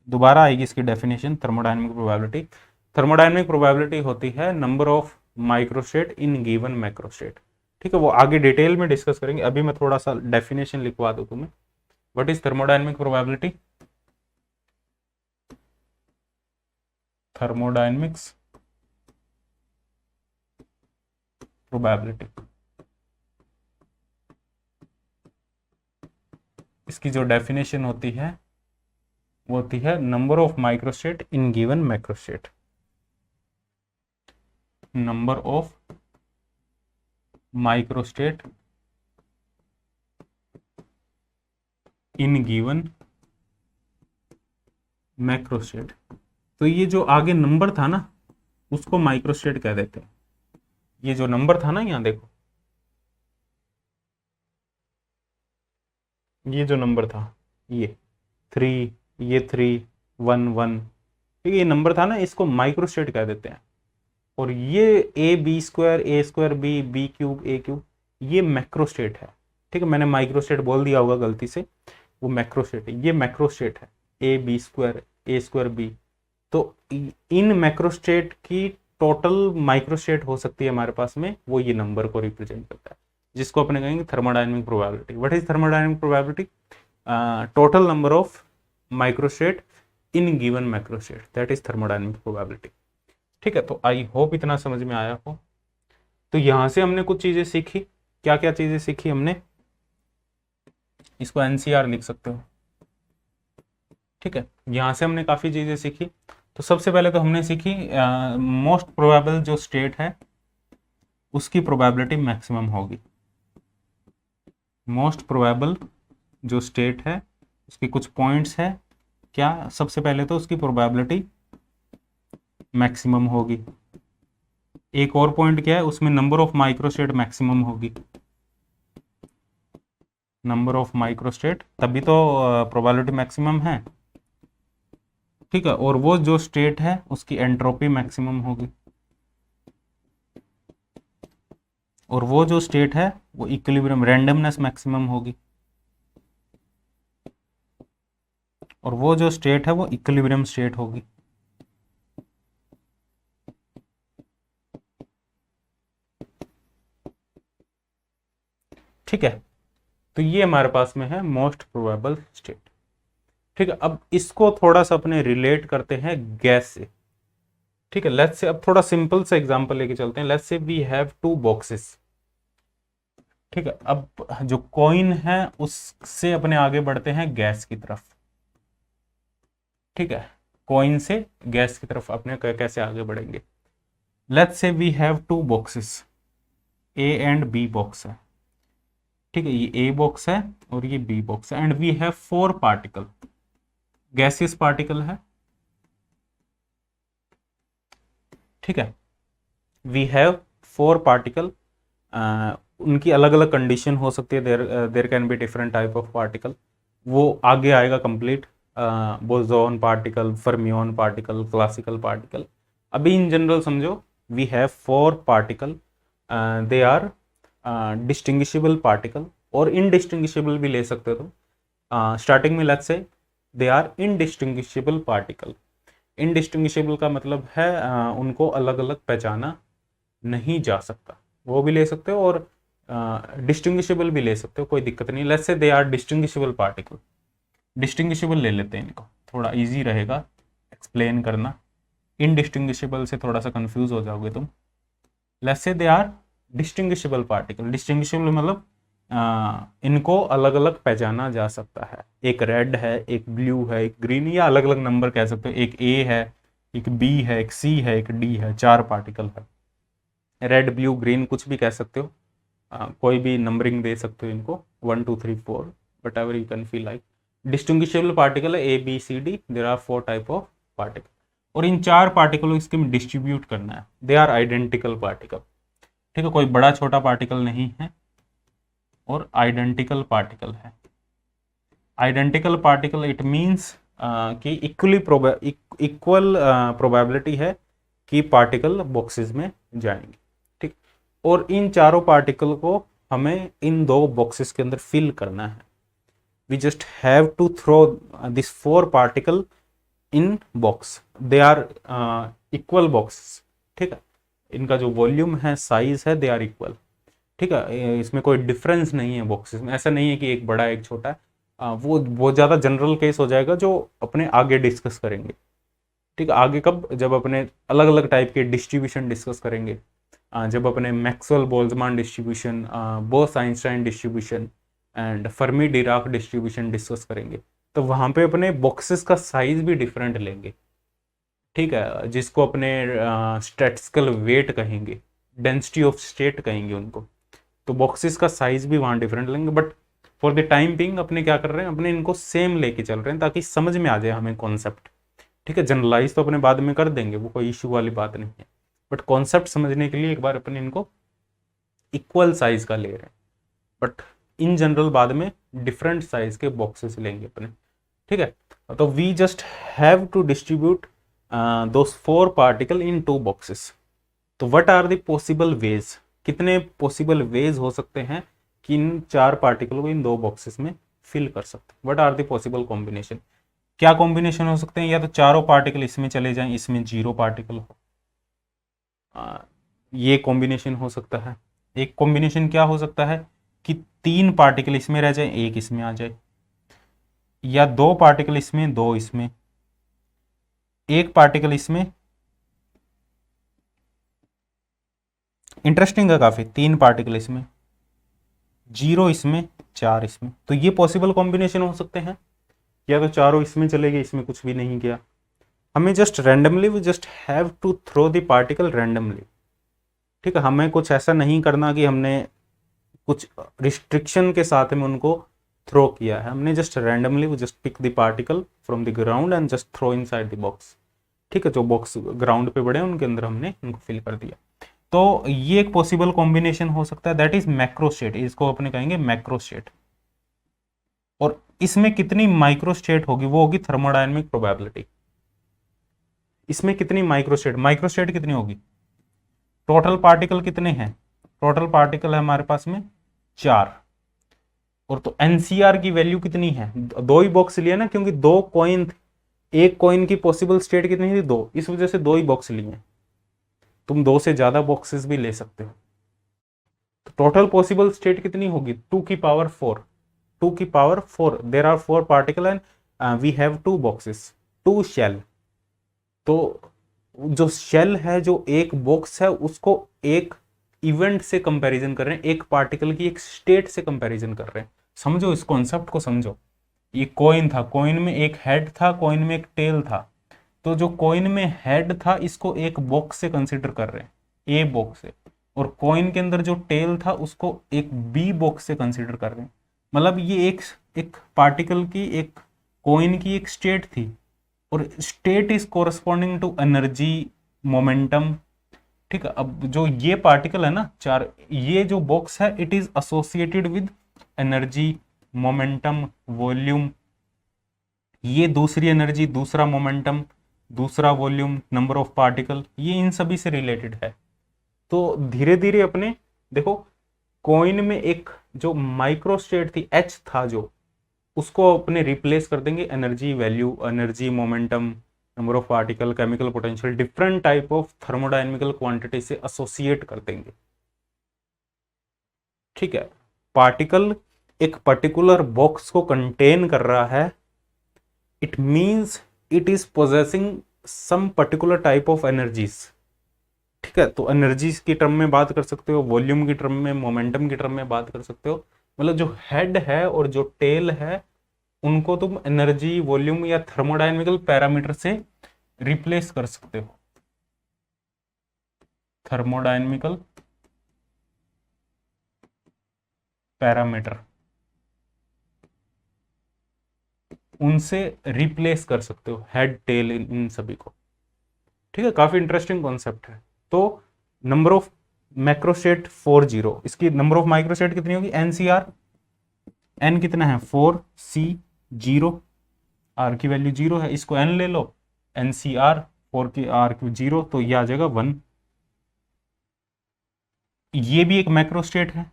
दोबारा आएगी इसकी definition, thermodynamic probability. Thermodynamic probability होती है number of microstate in given macrostate. ठीक है, वो आगे डिटेल में डिस्कस करेंगे, अभी मैं थोड़ा सा डेफिनेशन लिखवा दूं तुम्हें। What is thermodynamic probability, thermodynamics probability, इसकी जो डेफिनेशन होती है वो होती है number of microstate in given macrostate, number of microstate in given macrostate. तो ये जो आगे नंबर था ना, उसको माइक्रोस्टेट कह देते हैं। ये जो नंबर था ना, यहां देखो, ये जो नंबर था, ये 3, ये 3, 1, 1, ठीक है, ये नंबर था ना, इसको माइक्रोस्टेट कह देते हैं। और ये A B square B B cube A cube, ये मैक्रोस्टेट है। ठीक है, मैंने माइक्रोस्टेट बोल दिया होगा गलती से, वो मैक्रोस्टेट है, ये मैक्रोस्टेट है, ए स्क्वायर बी। तो इन मैक्रोस्टेट की टोटल माइक्रोस्टेट हो सकती है हमारे पास में, वो ये नंबर को रिप्रेजेंट करता है, जिसको अपने कहेंगे thermodynamic probability. What is thermodynamic probability? Total number of microstate in given macrostate, that is thermodynamic probability. ठीक है, तो आई होप इतना समझ में आया हो। तो यहां से हमने कुछ चीजें सीखी। क्या क्या चीजें सीखी हमने? इसको एनसीआर लिख सकते हो। ठीक है, यहां से हमने काफी चीजें सीखी। तो सबसे पहले तो हमने सीखी मोस्ट प्रोबेबल जो स्टेट है उसकी प्रोबेबिलिटी मैक्सिमम होगी। मोस्ट प्रोबेबल जो स्टेट है उसकी कुछ पॉइंट्स है, क्या सबसे पहले तो उसकी प्रोबेबिलिटी मैक्सिमम होगी। एक और पॉइंट क्या है, उसमें नंबर ऑफ माइक्रोस्टेट मैक्सिमम होगी। नंबर ऑफ माइक्रोस्टेट, तभी तो प्रोबेबिलिटी मैक्सिमम है। ठीक है, और वो जो स्टेट है उसकी एंट्रोपी मैक्सिमम होगी। और वो जो स्टेट है वो इक्विलिब्रियम, रैंडमनेस मैक्सिमम होगी। और वो जो स्टेट है वो इक्विलिब्रियम स्टेट होगी। ठीक है, तो ये हमारे पास में है मोस्ट प्रोबेबल स्टेट। ठीक है, अब इसको थोड़ा सा अपने रिलेट करते हैं गैस से। ठीक है, लेट्स से अब थोड़ा सिंपल सा एग्जांपल लेके चलते हैं। Let's say we have two boxes. ठीक है, अब जो कॉइन है उससे अपने आगे बढ़ते हैं गैस की तरफ। ठीक है, कॉइन से गैस की तरफ अपने कैसे आगे बढ़ेंगे? Let's say we have two boxes, A and B box है। ठीक है, ये ए बॉक्स है और ये बी बॉक्स है, and we have 4 particle, gaseous particle है। ठीक है, वी हैव 4 पार्टिकल, उनकी अलग अलग कंडीशन हो सकती है, there can be different type of particle. वो आगे आएगा complete, boson particle, fermion particle, classical particle. अभी इन जनरल समझो, we have 4 particle, they are distinguishable particle, और इनडिस्टिंग्विशेबल भी ले सकते हो तुम। स्टार्टिंग में let's say they are indistinguishable particle. Indistinguishable का मतलब है उनको अलग अलग पहचाना नहीं जा सकता, वो भी ले सकते हो, और डिस्टिंग्विशेबल भी ले सकते हो, कोई दिक्कत नहीं। Let's say they are distinguishable particle. Distinguishable ले लेते हैं इनको, थोड़ा इजी रहेगा एक्सप्लेन करना। इनडिस्टिंग्विशेबल से थोड़ा सा कंफ्यूज हो जाओगे तुम। Let's say they are distinguishable particle. Distinguishable मतलब इनको अलग अलग पहचाना जा सकता है। एक रेड है, एक ब्लू है, एक ग्रीन, या अलग अलग नंबर कह सकते हो। एक ए है, एक बी है, एक सी है, एक डी है, 4 पार्टिकल है। रेड ब्लू ग्रीन कुछ भी कह सकते हो, कोई भी नंबरिंग दे सकते हो इनको, 1 2 3 4, whatever you can feel like. Distinguishable particle है A B C D, there are 4 type of particle, और इन 4 पार्टिकल इसके में डिस्ट्रीब्यूट करना है। They are identical particle. ठीक है, कोई बड़ा छोटा पार्टिकल नहीं है, और आइडेंटिकल पार्टिकल है। आइडेंटिकल पार्टिकल इट मीन्स कि इक्वल प्रोबेबिलिटी है कि पार्टिकल बॉक्सेस में जाएंगे। ठीक, और इन चारों पार्टिकल को हमें इन 2 बॉक्सेस के अंदर फिल करना है। We just have to throw this 4 particle in box, they are equal boxes. ठीक है, इनका जो वॉल्यूम है, साइज है, दे आर इक्वल। ठीक है, इसमें कोई डिफरेंस नहीं है बॉक्सेस में। ऐसा नहीं है कि एक बड़ा एक छोटा है, वो बहुत ज़्यादा जनरल केस हो जाएगा जो अपने आगे डिस्कस करेंगे। ठीक है, आगे कब? जब अपने अलग अलग टाइप के डिस्ट्रीब्यूशन डिस्कस करेंगे, जब अपने Maxwell Boltzmann distribution, Bose Einstein distribution and Fermi Dirac distribution discuss करेंगे, तो वहाँ पे अपने बॉक्सेस का साइज भी डिफरेंट लेंगे। ठीक है, जिसको अपने स्टैटिस्टिकल वेट कहेंगे, डेंसिटी ऑफ स्टेट कहेंगे उनको। तो बॉक्सेस का साइज भी वहाँ डिफरेंट लेंगे, but for the time being अपने क्या कर रहे हैं, अपने इनको सेम लेके चल रहे हैं ताकि समझ में आ जाए हमें कॉन्सेप्ट। ठीक है, जनरलाइज तो अपने बाद में कर देंगे, वो कोई इशू वाली बात नहीं है, बट कॉन्सेप्ट समझने के लिए एक बार अपने इनको इक्वल साइज का ले रहे हैं, बट इन जनरल बाद में डिफरेंट साइज के बॉक्सेस लेंगे अपने। ठीक है, तो we just have to distribute those 4 particle in 2 boxes. तो what are the possible ways, कितने पॉसिबल वेज हो सकते हैं कि इन 4 पार्टिकल को इन 2 बॉक्सेस में फिल कर सकते हैं। What are the possible combination, क्या कॉम्बिनेशन हो सकते हैं, या तो चारों पार्टिकल इसमें चले जाएं, इसमें 0 पार्टिकल हो, ये कॉम्बिनेशन हो सकता है। एक कॉम्बिनेशन क्या हो सकता है कि 3 पार्टिकल इसमें रह जाए, 1 इसमें आ जाए, या 2 पार्टिकल इसमें, 2 इसमें, 1 पार्टिकल इसमें। इंटरेस्टिंग है काफी, 3 पार्टिकल इसमें, 0 इसमें, 4 इसमें, तो ये पॉसिबल कॉम्बिनेशन हो सकते हैं। या तो चारों इसमें चले गए, इसमें कुछ भी नहीं किया, हमें just randomly, we just have to throw the particle randomly. ठीक है, हमें कुछ ऐसा नहीं करना कि हमने कुछ रिस्ट्रिक्शन के साथ में उनको थ्रो किया है, हमने just randomly we just pick the particle from the ground and just throw inside the box. ठीक है, जो बॉक्स ग्राउंड पे पड़े उनके अंदर हमने उनको फिल कर दिया। तो ये एक पॉसिबल कॉम्बिनेशन हो सकता है, दैट इज मैक्रोस्टेट, इसको अपने कहेंगे मैक्रोस्टेट। और इसमें कितनी माइक्रोस्टेट होगी, वो होगी थर्मोडायनेमिक प्रोबेबिलिटी। इसमें कितनी माइक्रोस्टेट, माइक्रोस्टेट कितनी होगी, टोटल पार्टिकल कितने हैं, टोटल पार्टिकल है हमारे पास में 4, और तो एनसीआर की वैल्यू कितनी है, 2 ही बॉक्स लिए ना, क्योंकि 2 कॉइन, एक कॉइन की पॉसिबल स्टेट कितनी थी, 2, इस वजह से 2 ही बॉक्स लिए। तुम 2 से ज्यादा बॉक्सेस भी ले सकते हो। तो टोटल पॉसिबल स्टेट कितनी होगी, 2 की पावर 4, 2 की power 4, there are 4 particle and we have 2 boxes, 2 shell. तो जो शेल है, जो एक बॉक्स है, उसको एक इवेंट से कंपैरिजन कर रहे हैं, एक पार्टिकल की एक स्टेट से कंपैरिजन कर रहे हैं। समझो इस कॉन्सेप्ट को, समझो। ये कॉइन था, कॉइन में एक हेड था, कॉइन में एक टेल था, तो जो कॉइन में हेड था इसको एक बॉक्स से कंसिडर कर रहे हैं, ए बॉक्स से, और कॉइन के अंदर जो टेल था उसको एक बी बॉक्स से कंसिडर कर रहे हैं। मतलब ये एक पार्टिकल की, एक कॉइन की एक स्टेट थी, और state is corresponding to energy, momentum. ठीक है, अब जो ये पार्टिकल है ना 4, ये जो बॉक्स है, it is associated with energy, momentum, volume. ये दूसरी एनर्जी, दूसरा मोमेंटम, दूसरा वॉल्यूम, नंबर ऑफ पार्टिकल, ये इन सभी से रिलेटेड है। तो धीरे धीरे अपने देखो, कॉइन में एक जो माइक्रो स्टेट थी, एच था जो, उसको अपने रिप्लेस कर देंगे energy value, energy, momentum, number of particle, chemical potential, different type of thermodynamical quantity से एसोसिएट कर देंगे। ठीक है, पार्टिकल एक पर्टिकुलर बॉक्स को कंटेन कर रहा है, it means it is possessing some particular type of energies. ठीक है, तो एनर्जीज की टर्म में बात कर सकते हो, वॉल्यूम की टर्म में, मोमेंटम की टर्म में बात कर सकते हो। मतलब जो हेड है और जो टेल है, उनको तुम एनर्जी, वॉल्यूम या थर्मोडायनेमिकल पैरामीटर से रिप्लेस कर सकते हो। थर्मोडायनेमिकल पैरामीटर, उनसे रिप्लेस कर सकते हो हेड, टेल, इन सभी को। ठीक है, काफी इंटरेस्टिंग कॉन्सेप्ट है। तो नंबर ऑफ मैक्रोस्टेट 40, इसकी नंबर ऑफ माइक्रोस्टेट कितनी होगी, एनसीआर, एन कितना है 4C0, आर की वैल्यू 0 है, इसको एन ले लो, एनसीआर 4 की आर की 0, तो ये आ जाएगा 1। ये भी एक मैक्रोस्टेट है,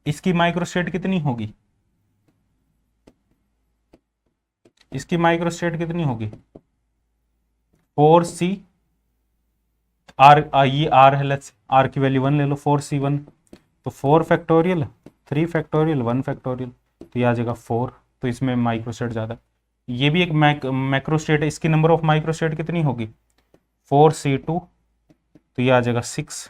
इसकी माइक्रोस्टेट कितनी होगी, इसकी माइक्रोस्टेट कितनी होगी 4C, आर, ये आर है, लेट्स आर की वैल्यू 1 ले लो, 4C1, तो 4 फैक्टोरियल, 3 फैक्टोरियल, 1 फैक्टोरियल, तो ये आ जाएगा 4। तो इसमें माइक्रोस्टेट ज़्यादा। ये भी एक मैक्रोस्टेट है, इसकी नंबर ऑफ माइक्रोस्टेट कितनी होगी 4C2, तो ये आ जाएगा 6।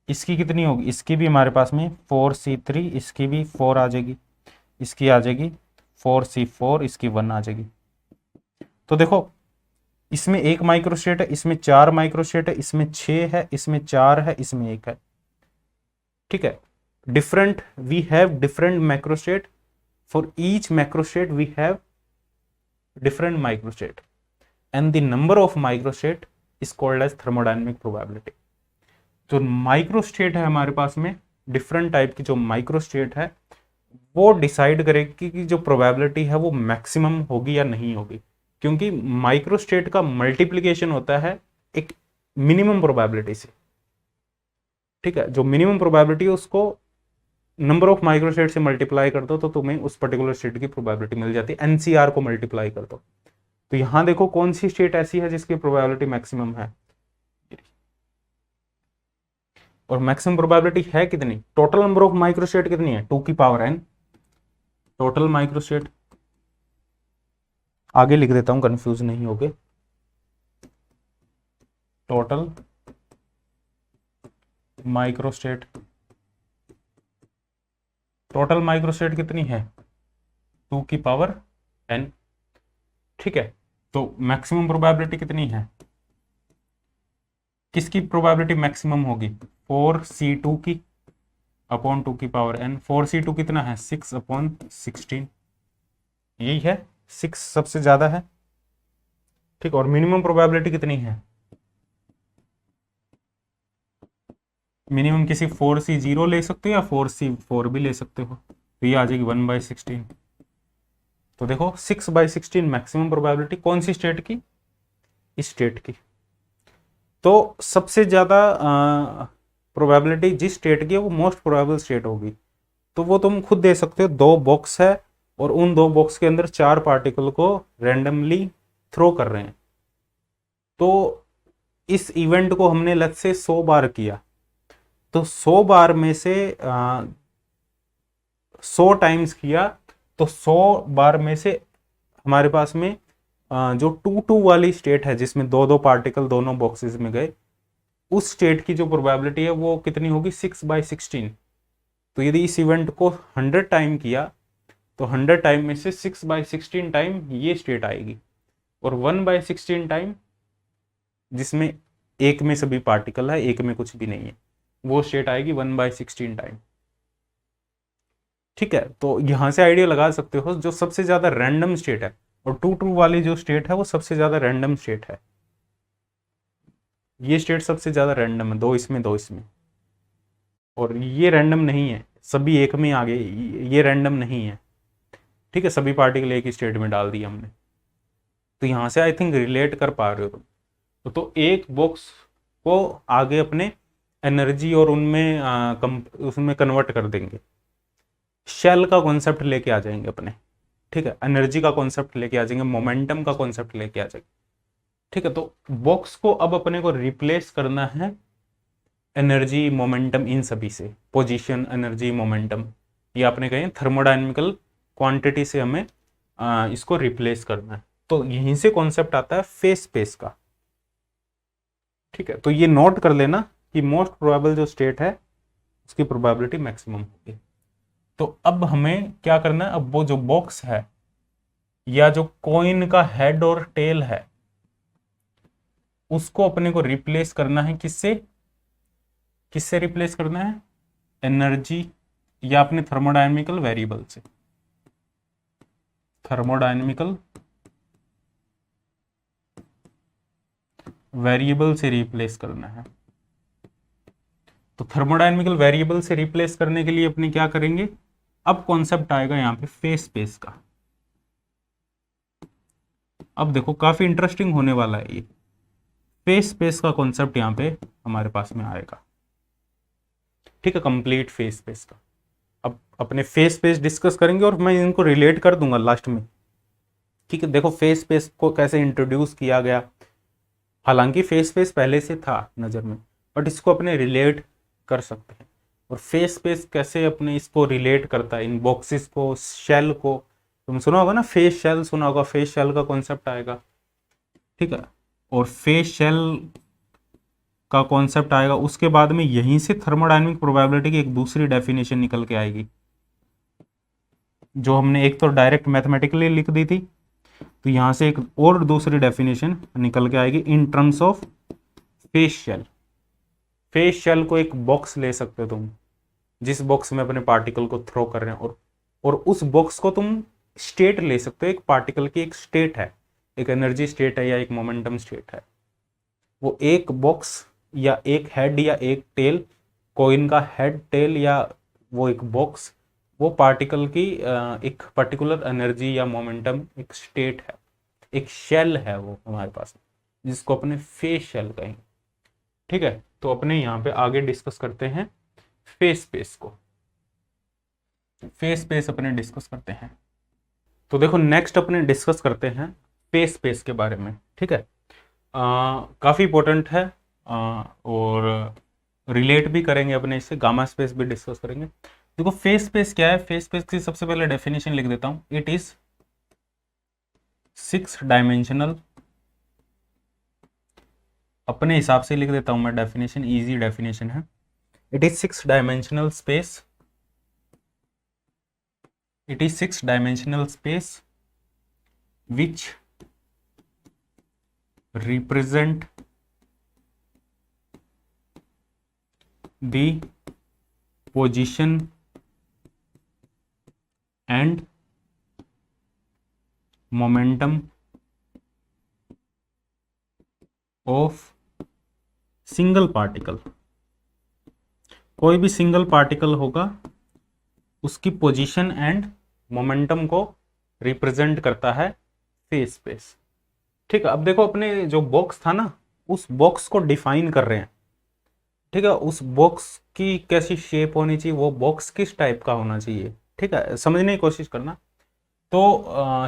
इसकी कितनी होगी, इसकी भी हमारे पास में 4C3, इसकी भी 4 आ जाएगी, इसकी आ जाएगी 4C4, इसकी 1 आ जाएगी। तो देखो, इसमें 1 माइक्रोस्टेट है, इसमें 4 माइक्रोस्टेट है, इसमें 6 है, इसमें 4 है, इसमें 1 है। ठीक है, different, we have different macrostate, for each macrostate we have different microstate, and the number of microstate is called as thermodynamic probability. जो माइक्रोस्टेट है हमारे पास में, डिफरेंट टाइप की जो माइक्रोस्टेट है, वो डिसाइड करेगी कि जो प्रोबेबिलिटी है वो मैक्सिमम होगी या नहीं होगी, क्योंकि माइक्रोस्टेट का मल्टीप्लिकेशन होता है एक मिनिमम प्रोबेबिलिटी से। ठीक है, जो मिनिमम प्रोबेबिलिटी है उसको नंबर ऑफ माइक्रोस्टेट से मल्टीप्लाई कर दो तो तुम्हें उस पर्टिकुलर स्टेट की प्रोबेबिलिटी मिल जाती है, एनसीआर को मल्टीप्लाई कर दो। तो यहां देखो कौन सी स्टेट ऐसी है जिसकी प्रोबेबिलिटी मैक्सिमम है, और मैक्सिमम प्रोबेबिलिटी है कितनी, टोटल नंबर ऑफ माइक्रोस्टेट कितनी है, 2 की पावर n, टोटल माइक्रोस्टेट, आगे लिख देता हूं कंफ्यूज नहीं होगे, टोटल माइक्रोस्टेट, टोटल माइक्रोस्टेट कितनी है, 2 की पावर n। ठीक है, तो मैक्सिमम प्रोबेबिलिटी कितनी है, किसकी प्रोबेबिलिटी मैक्सिमम होगी, 4c2 की अपॉन 2 की पावर n। 4c2 कितना है, 6/16, यही है, 6 सबसे ज्यादा है। ठीक, और मिनिमम प्रोबेबिलिटी कितनी है, मिनिमम किसी 4c0 ले सकते हो या 4c4 भी ले सकते हो, तो ये आ जाएगी 1/16। तो देखो 6/16 मैक्सिमम प्रोबेबिलिटी कौन सी स्टेट की, इस स्टेट की। तो सबसे ज्यादा प्रोबेबिलिटी जिस स्टेट की है वो मोस्ट प्रोबेबल स्टेट होगी, तो वो तुम खुद दे सकते हो, 2 बॉक्स है और उन 2 बॉक्स के अंदर 4 पार्टिकल को रैंडमली थ्रो कर रहे हैं। तो इस इवेंट को हमने लग से 100 बार किया, तो 100 बार में से 100 टाइम्स किया, तो 100 बार में से हमारे पास में जो 2-2 वाली स्टेट है जिसमें 2-2 पार्टिकल दोनों बॉक्सेस में गए, उस स्टेट की जो प्रोबेबिलिटी है वो कितनी होगी, 6/16। तो यदि इस इवेंट को 100 टाइम किया तो 100 टाइम में से 6/16 टाइम ये स्टेट आएगी, और 1/16 टाइम जिसमें एक में सभी पार्टिकल है एक में कुछ भी नहीं है, वो स्टेट आएगी 1/16 टाइम। ठीक है, तो यहां से आइडिया लगा सकते हो जो सबसे ज्यादा रैंडम स्टेट है, और 2-2 वाली जो स्टेट है वो सबसे ज्यादा रैंडम स्टेट है, ये स्टेट सबसे ज्यादा रैंडम है, 2 इसमें 2 इसमें, और ये रैंडम नहीं है, सभी एक में आ गए, ये रैंडम नहीं है। ठीक है, सभी पार्टिकल एक ही स्टेट में डाल दिया हमने, तो यहां से आई थिंक रिलेट कर पा रहे हो तुम। तो एक बॉक्स को आगे अपने एनर्जी और उनमें उसमें कन्वर्ट कर देंगे, शेल का कॉन्सेप्ट लेके आ जाएंगे अपने। ठीक है, एनर्जी का कॉन्सेप्ट लेके आ जाएंगे, मोमेंटम का कॉन्सेप्ट लेके आ जाएंगे। ठीक है, तो बॉक्स को अब अपने को रिप्लेस करना है एनर्जी मोमेंटम इन सभी से, पोजीशन एनर्जी मोमेंटम, ये आपने कहें थर्मोडायनेमिकल क्वांटिटी से हमें इसको रिप्लेस करना है। तो यहीं से कॉन्सेप्ट आता है फेज स्पेस का। ठीक है, तो ये नोट कर लेना कि मोस्ट प्रोबेबल जो स्टेट है उसकी प्रोबेबिलिटी मैक्सिमम होगी। तो अब हमें क्या करना है, अब वो जो बॉक्स है या जो कॉइन का हेड और टेल है उसको अपने को रिप्लेस करना है, किससे, किससे रिप्लेस करना है, एनर्जी या अपने थर्मोडायनेमिकल वेरिएबल से, थर्मोडायनेमिकल वेरिएबल से रिप्लेस करना है। तो थर्मोडायनेमिकल वेरिएबल से रिप्लेस करने के लिए अपने क्या करेंगे, अब कॉन्सेप्ट आएगा यहां पे फेज स्पेस का। अब देखो काफी इंटरेस्टिंग होने वाला है ये, फेज स्पेस का कॉन्सेप्ट यहां पे हमारे पास में आएगा। ठीक है, कंप्लीट फेज स्पेस का अब अपने फेज स्पेस डिस्कस करेंगे और मैं इनको रिलेट कर दूंगा लास्ट में। ठीक है, देखो फेज स्पेस को कैसे इंट्रोड्यूस किया गया, हालांकि फेज स्पेस पहले से था नजर में, बट इसको अपने रिलेट कर सकते हैं। और फेज स्पेस कैसे अपने इसको रिलेट करता है, इन बॉक्सेस को, शेल को, तुम सुना होगा ना, फेज शेल सुना होगा, फेज शेल का कॉन्सेप्ट आएगा। ठीक है, और फेज शेल का कॉन्सेप्ट आएगा, उसके बाद में यहीं से थर्मोडायनेमिक प्रोबेबिलिटी की एक दूसरी डेफिनेशन निकल के आएगी, जो हमने एक तो डायरेक्ट मैथमेटिकली लिख दी थी, तो यहां से एक और दूसरी डेफिनेशन निकल के आएगी in terms of phase shell. Phase shell को एक बॉक्स ले सकते हो तुम, जिस बॉक्स में अपने पार्टिकल को थ्रो कर रहे हैं, और उस बॉक्स को तुम स्टेट ले सकते हो, एक पार्टिकल की एक स्टेट है, एक एनर्जी स्टेट है या एक मोमेंटम स्टेट है। वो एक बॉक्स या एक हेड या एक टेल, कॉइन का हेड टेल या वो एक बॉक्स, वो पार्टिकल की एक पर्टिकुलर एनर्जी या मोमेंटम एक स्टेट है, एक शेल है वो हमारे पास, जिसको अपने फेज शेल कहेंगे। ठीक है, तो अपने यहाँ पे आगे डिस्कस करते हैं फेस स्पेस को। फेस स्पेस अपने डिस्कस करते हैं। तो देखो नेक्स्ट अपने डिस्कस करते हैं फेस स्पेस के बारे में, ठीक है। काफ़ी इंपॉर्टेंट है और रिलेट भी करेंगे अपने इससे, गामा स्पेस भी डिस्कस करेंगे। देखो फेस स्पेस क्या है, फेस स्पेस की सबसे पहले डेफिनेशन लिख देता हूं। इट इज 6 डायमेंशनल, अपने हिसाब से लिख देता हूं मैं डेफिनेशन, इजी डेफिनेशन है। It is 6 dimensional space, it is 6 dimensional space which represent the position and momentum of single particle। कोई भी सिंगल पार्टिकल होगा उसकी पोजीशन एंड मोमेंटम को रिप्रेजेंट करता है फेस स्पेस, ठीक है। अब देखो अपने जो बॉक्स था ना, उस बॉक्स को डिफाइन कर रहे हैं, ठीक है। उस बॉक्स की कैसी शेप होनी चाहिए, वो बॉक्स किस टाइप का होना चाहिए, ठीक है, समझने की कोशिश करना। तो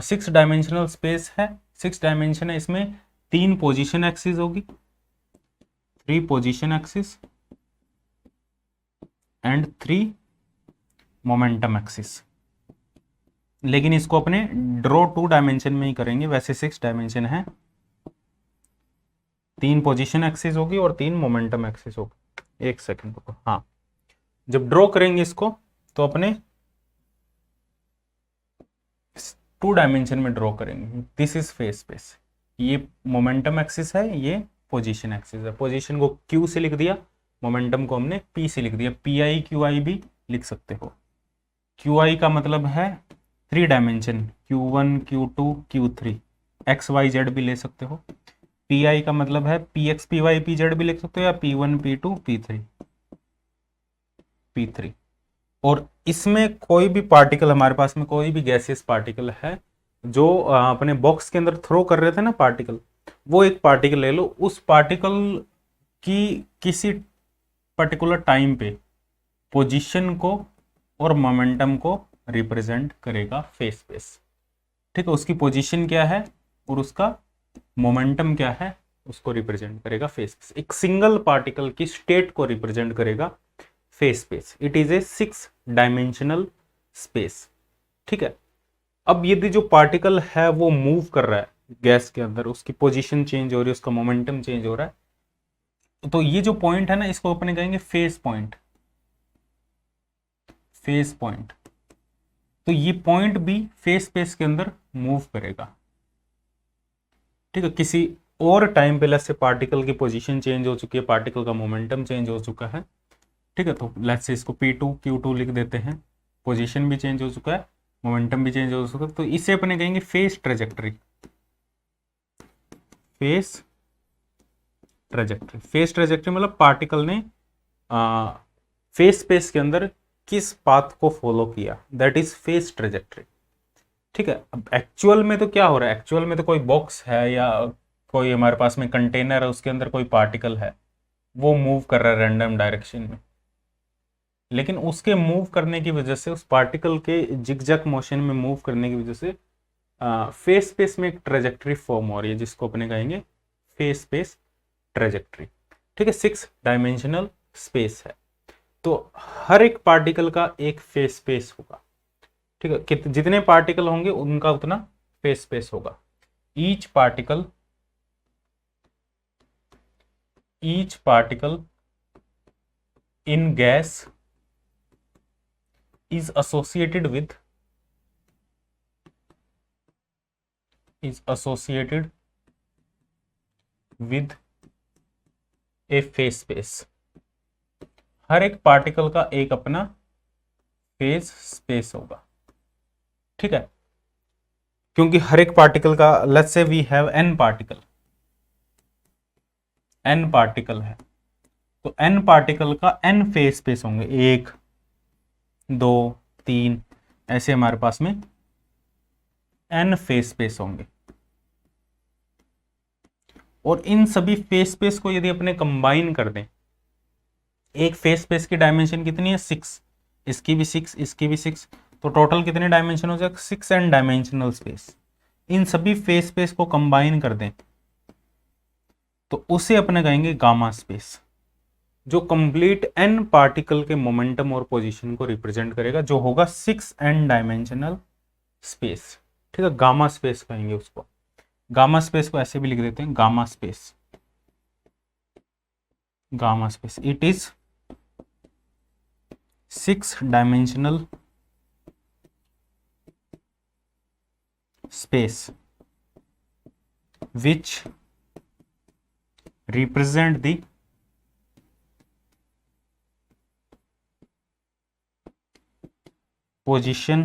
6 डायमेंशनल स्पेस है, 6 डायमेंशन है, इसमें 3 पोजीशन एक्सिस होगी, 3 position axis and 3 momentum axis. लेकिन इसको अपने ड्रॉ 2 डायमेंशन में ही करेंगे, वैसे 6 डायमेंशन है, 3 पोजीशन एक्सिस होगी और 3 मोमेंटम एक्सिस होगी। एक सेकंड रुको, हाँ, जब ड्रॉ करेंगे इसको तो अपने 2 डायमेंशन में ड्रॉ करेंगे। दिस इज फेस स्पेस, ये मोमेंटम एक्सिस है, ये पोजीशन एक्सिस है। पोजीशन को Q से लिख दिया, मोमेंटम को हमने P से लिख दिया। PI QI भी लिख सकते हो। QI का मतलब है 3 dimension, Q1 Q2 Q3, XYZ भी ले सकते हो। PI का मतलब है PX PY PZ भी लिख सकते हो, या P1 P2 P3। और इसमें कोई भी पार्टिकल, हमारे पास में कोई भी गैसियस पार्टिकल है जो अपने बॉक्स के अंदर थ्रो कर रहे थे ना पार्टिकल, वो एक पार्टिकल ले लो, उस पार्टिकल की किसी पर्टिकुलर टाइम पे पोजीशन को और मोमेंटम को रिप्रेजेंट करेगा फेस स्पेस, ठीक है। उसकी पोजीशन क्या है और उसका मोमेंटम क्या है, उसको रिप्रेजेंट करेगा फेस स्पेस। एक सिंगल पार्टिकल की स्टेट को रिप्रेजेंट करेगा face space. It is a 6 dimensional space, ठीक है। अब यदि जो पार्टिकल है वो मूव कर रहा है गैस के अंदर, उसकी पोजीशन चेंज हो रही है, उसका मोमेंटम चेंज हो रहा है, तो ये जो पॉइंट है ना, इसको अपने कहेंगे फेस पॉइंट, फेस पॉइंट। तो ये पॉइंट भी फेस स्पेस के अंदर मूव करेगा, ठीक है। किसी और टाइम पे लेट्स से पार्टिकल की पोजीशन चेंज हो चुकी है, पार्टिकल का मोमेंटम चेंज हो चुका है, ठीक है। तो लेट्स से इसको P2 Q2 लिख देते हैं, पोजीशन भी चेंज हो चुका है, मोमेंटम भी चेंज हो चुका है, तो इसे अपने कहेंगे face trajectory. Face trajectory, face trajectory मतलब पार्टिकल ने फेस स्पेस के अंदर किस पाथ को फॉलो किया, दैट इज फेस ट्रेजेक्टरी, ठीक है। अब एक्चुअल में तो क्या हो रहा है, एक्चुअल में तो कोई बॉक्स है या कोई हमारे पास में कंटेनर है, उसके अंदर कोई पार्टिकल है, वो मूव कर रहा है रैंडम डायरेक्शन में, लेकिन उसके मूव करने की वजह से, उस पार्टिकल के जिगजैग मोशन में मूव करने की वजह से फेस स्पेस में एक ट्रेजेक्टरी फॉर्म हो रही है, जिसको अपने कहेंगे फेस स्पेस ट्रेजेक्टरी, ठीक है। 6 डायमेंशनल स्पेस है, तो हर एक पार्टिकल का एक फेस स्पेस होगा, ठीक है। जितने पार्टिकल होंगे उनका उतना फेस स्पेस होगा। Each particle in gas is associated with a phase space। हर एक पार्टिकल का एक अपना फेस स्पेस होगा, ठीक है। क्योंकि हर एक पार्टिकल का, let's say we have n particle है, तो n पार्टिकल का n फेस स्पेस होंगे, 1 2 3, ऐसे हमारे पास में n फेस स्पेस होंगे। और इन सभी फेस स्पेस को यदि अपने कंबाइन कर दें, एक फेस स्पेस की डायमेंशन कितनी है 6, इसकी भी 6, इसकी भी 6, तो टोटल कितने डायमेंशन हो जाएगा 6 एन डायमेंशनल स्पेस। इन सभी फेस स्पेस को कंबाइन कर दें तो उसे अपने कहेंगे गामा स्पेस, जो कंप्लीट एन पार्टिकल के मोमेंटम और पोजीशन को रिप्रेजेंट करेगा, जो होगा 6 एन डायमेंशनल स्पेस। ठीक है, गामा स्पेस कहेंगे उसको। गामा स्पेस को ऐसे भी लिख देते हैं, gamma space, gamma space it is 6 dimensional space which represent the position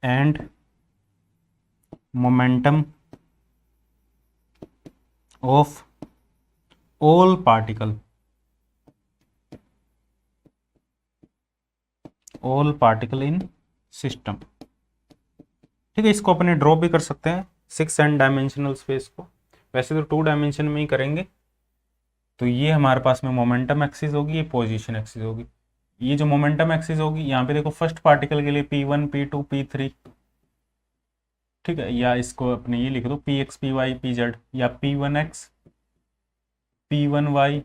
and momentum of all particle in system। ठीक है, इसको अपने ड्रॉ भी कर सकते हैं 6 एन डायमेंशनल स्पेस को, वैसे तो 2 डायमेंशन में ही करेंगे। तो ये हमारे पास में मोमेंटम एक्सिस होगी, ये पोजीशन एक्सिस होगी। ये जो मोमेंटम एक्सिस होगी, यहाँ पे देखो फर्स्ट पार्टिकल के लिए P1 P2 P3, ठीक है, या इसको अपने ये लिख दो Px Py Pz, या P1x P1y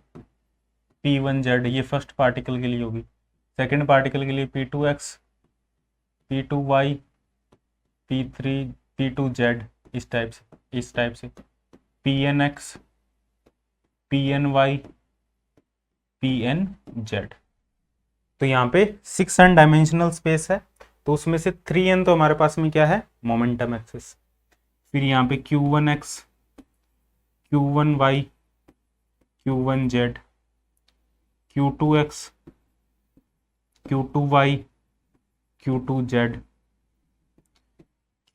P1z, ये फर्स्ट पार्टिकल के लिए होगी। सेकेंड पार्टिकल के लिए P2x P2y P3 P2z, इस टाइप से PNX PNY PNZ। तो यहाँ पे 6 एन डायमेंशनल स्पेस है, तो उसमें से 3n तो हमारे पास में क्या है, मोमेंटम एक्सिस। फिर यहाँ पे Q1x Q1y Q1z Q2x Q2y Q2z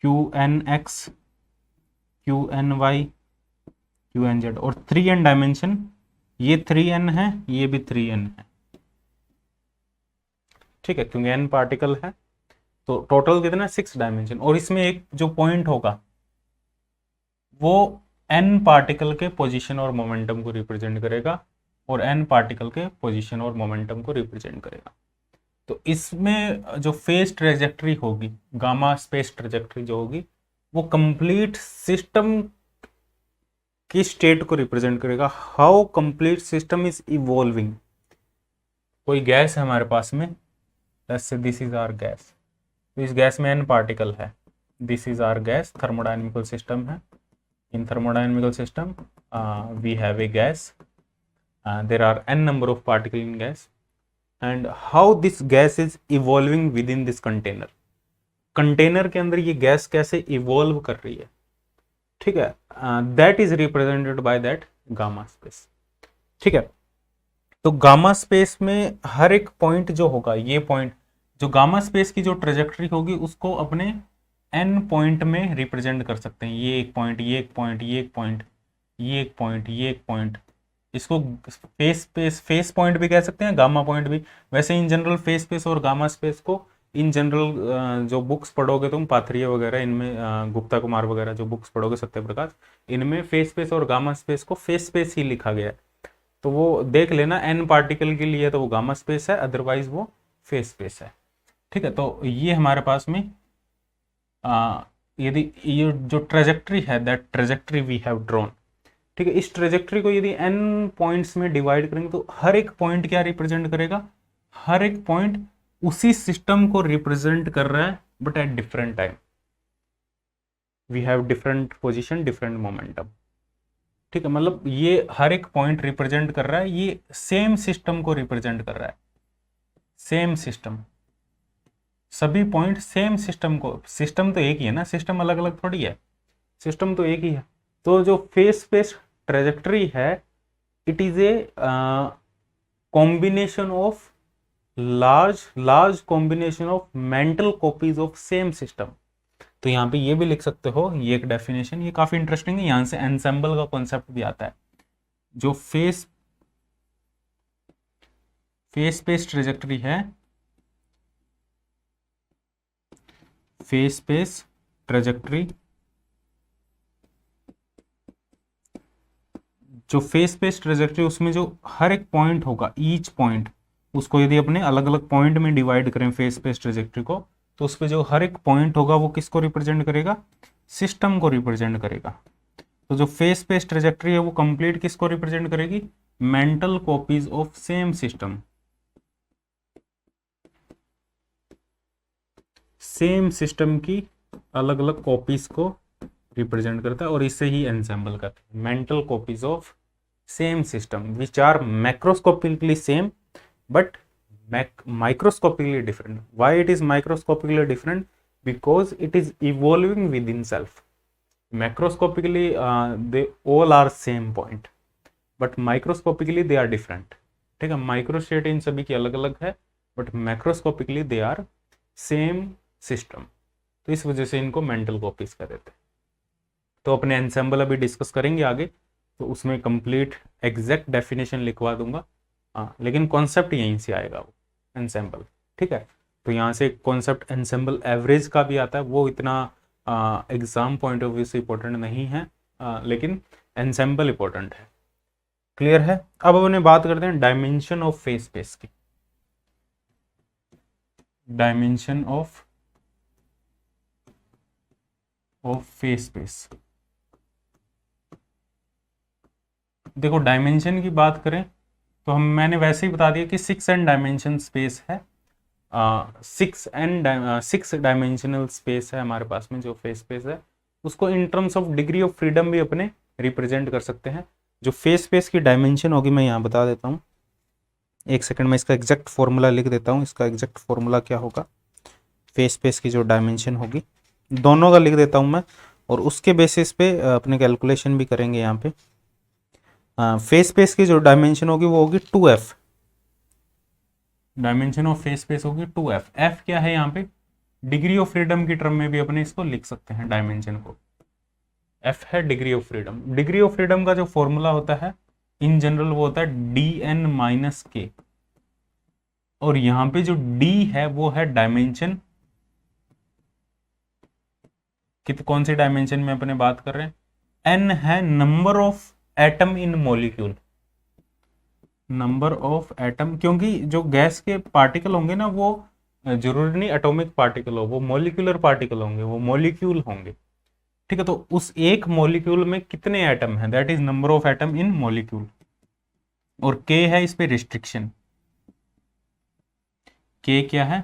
QNX QNY QNZ, और 3n डायमेंशन, ये 3n है, ये भी 3n है। ठीक है, क्योंकि n पार्टिकल है तो टोटल कितना 6 डायमेंशन। और इसमें एक जो पॉइंट होगा वो n पार्टिकल के पोजीशन और मोमेंटम को रिप्रेजेंट करेगा, और n पार्टिकल के पोजीशन और मोमेंटम को रिप्रेजेंट करेगा। तो इसमें जो फेस ट्रेजेक्ट्री होगी, गामा स्पेस ट्रेजेक्ट्री जो होगी, वो कंप्लीट सिस्टम की स्टेट को रिप्रेजेंट करेगा, how complete system is evolving. कोई गैस है हमारे पास में, लेट्स से दिस इज आवर गैस, तो इस गैस में n पार्टिकल है, this is our gas, thermodynamical system है। In thermodynamical system we have a gas, there are n number of particle in gas, and how this gas is evolving within this container. Container के अंदर ये gas कैसे evolve कर रही है, ठीक है, that is represented by that gamma space. ठीक है, तो गामा स्पेस में हर एक पॉइंट जो होगा, ये पॉइंट जो गामा स्पेस की जो ट्रेजेक्ट्री होगी उसको अपने n पॉइंट में रिप्रेजेंट कर सकते हैं। ये एक पॉइंट, ये एक पॉइंट, ये एक पॉइंट, ये एक पॉइंट, ये एक पॉइंट, इसको फेस पॉइंट भी कह सकते हैं, गामा पॉइंट भी। वैसे इन जनरल फेस स्पेस और गामा स्पेस को इन जनरल जो बुक्स पढ़ोगे तुम, पाथरिया वगैरह, इनमें गुप्ता कुमार वगैरह जो बुक्स पढ़ोगे, सत्यप्रकाश, इनमें फेस स्पेस और गामा स्पेस को फेस स्पेस ही लिखा गया है। तो वो देख लेना, n पार्टिकल के लिए तो वो गामा स्पेस है, अदरवाइज वो फेस स्पेस है। ठीक है, तो ये हमारे पास में यदि ये जो ट्रेजेक्ट्री है, that trajectory we have drawn. ठीक है, इस ट्रेजेक्ट्री को यदि n पॉइंट्स में डिवाइड करेंगे तो हर एक पॉइंट क्या रिप्रेजेंट करेगा, हर एक पॉइंट उसी सिस्टम को रिप्रेजेंट कर रहा है, but at different time. We have different position, different momentum. ठीक है, मतलब ये हर एक पॉइंट रिप्रेजेंट कर रहा है, ये सेम सिस्टम को रिप्रेजेंट कर रहा है, सेम सिस्टम, सभी पॉइंट सेम सिस्टम को, सिस्टम तो एक ही है ना, सिस्टम अलग अलग थोड़ी है, सिस्टम तो एक ही है। तो जो फेस स्पेस ट्रेजेक्ट्री है, it is a combination of large combination of mental copies of same system. तो यहाँ पे ये भी लिख सकते हो, ये एक डेफिनेशन, ये काफी इंटरेस्टिंग है, यहाँ से एनसेम्बल का कॉन्सेप्ट भी आता है। जो फेस स्पेस ट्रेजेक्ट्री है, फेस स्पेस ट्रेजेक्ट्री जो फेज स्पेस ट्रेजेक्ट्री उसमें जो हर एक पॉइंट होगा, ईच पॉइंट, उसको यदि अपने अलग अलग पॉइंट में डिवाइड करें फेज स्पेस ट्रेजेक्ट्री को, तो उस पर जो हर एक पॉइंट होगा वो किसको रिप्रेजेंट करेगा, सिस्टम को रिप्रेजेंट करेगा। तो जो फेज स्पेस ट्रेजेक्ट्री है वो कंप्लीट किसको रिप्रेजेंट करेगी, mental copies of same system, same system की अलग अलग कॉपीज को रिप्रेजेंट करता है, और इसे ही एनसेम्बल करते हैं, mental copies of same system which are macroscopically same but microscopically different. Why it is microscopically different? Because it is evolving within self. Macroscopically they all are same point, but microscopically they are different. ठीक है, microstate इन सभी की अलग अलग है, but macroscopically they are same system, तो इस वजह से इनको मेंटल कॉपीज कर देते हैं। तो अपने एंसेम्बल अभी डिस्कस करेंगे आगे, तो उसमें कंप्लीट एग्जैक्ट डेफिनेशन लिखवा दूंगा, हाँ, लेकिन कॉन्सेप्ट यहीं से आएगा वो एंसेम्बल। ठीक है, तो यहाँ से कॉन्सेप्ट एंसेम्बल एवरेज का भी आता है, वो इतना एग्जाम पॉइंट ऑफ व्यू से इंपॉर्टेंट नहीं है, लेकिन एंसेम्बल इंपॉर्टेंट है। क्लियर है? अब अपने बात करते हैं डायमेंशन ऑफ फेज स्पेस की। डायमेंशन ऑफ फेज स्पेस, देखो डायमेंशन की बात करें तो मैंने वैसे ही बता दिया कि 6n डायमेंशन स्पेस है, 6 डायमेंशनल स्पेस है हमारे पास में जो फेस स्पेस है, उसको इन terms of degree of freedom भी अपने रिप्रेजेंट कर सकते हैं। जो फेस स्पेस की डायमेंशन होगी मैं यहाँ बता देता हूँ, एक सेकंड में इसका एग्जैक्ट फॉर्मूला लिख देता हूँ। इसका एग्जैक्ट फॉर्मूला क्या होगा, फेस स्पेस की जो डायमेंशन होगी, दोनों का लिख देता हूँ मैं, और उसके बेसिस पे अपने कैलकुलेशन भी करेंगे यहाँ पे। फेस स्पेस की जो डायमेंशन होगी वो होगी 2f, dimension of face space होगी 2f। f क्या है यहाँ पे, डिग्री ऑफ फ्रीडम की टर्म में भी अपने इसको लिख सकते हैं डायमेंशन को, f है degree of freedom. Degree of freedom का जो फॉर्मूला होता है इन जनरल वो होता है dn माइनस k, और यहाँ पे जो d है वो है डायमेंशन, कौन सी डायमेंशन में अपने बात कर रहे हैं, n है number of atom in molecule, number of atom, क्योंकि जो गैस के पार्टिकल होंगे ना वो जरूरी नहीं एटॉमिक पार्टिकल हो, वो मॉलिक्यूलर पार्टिकल होंगे, वो मॉलिक्यूल होंगे। ठीक है, तो उस एक मॉलिक्यूल में कितने एटम हैं, that is number of atom in molecule, और k है इस पे रिस्ट्रिक्शन, k क्या है,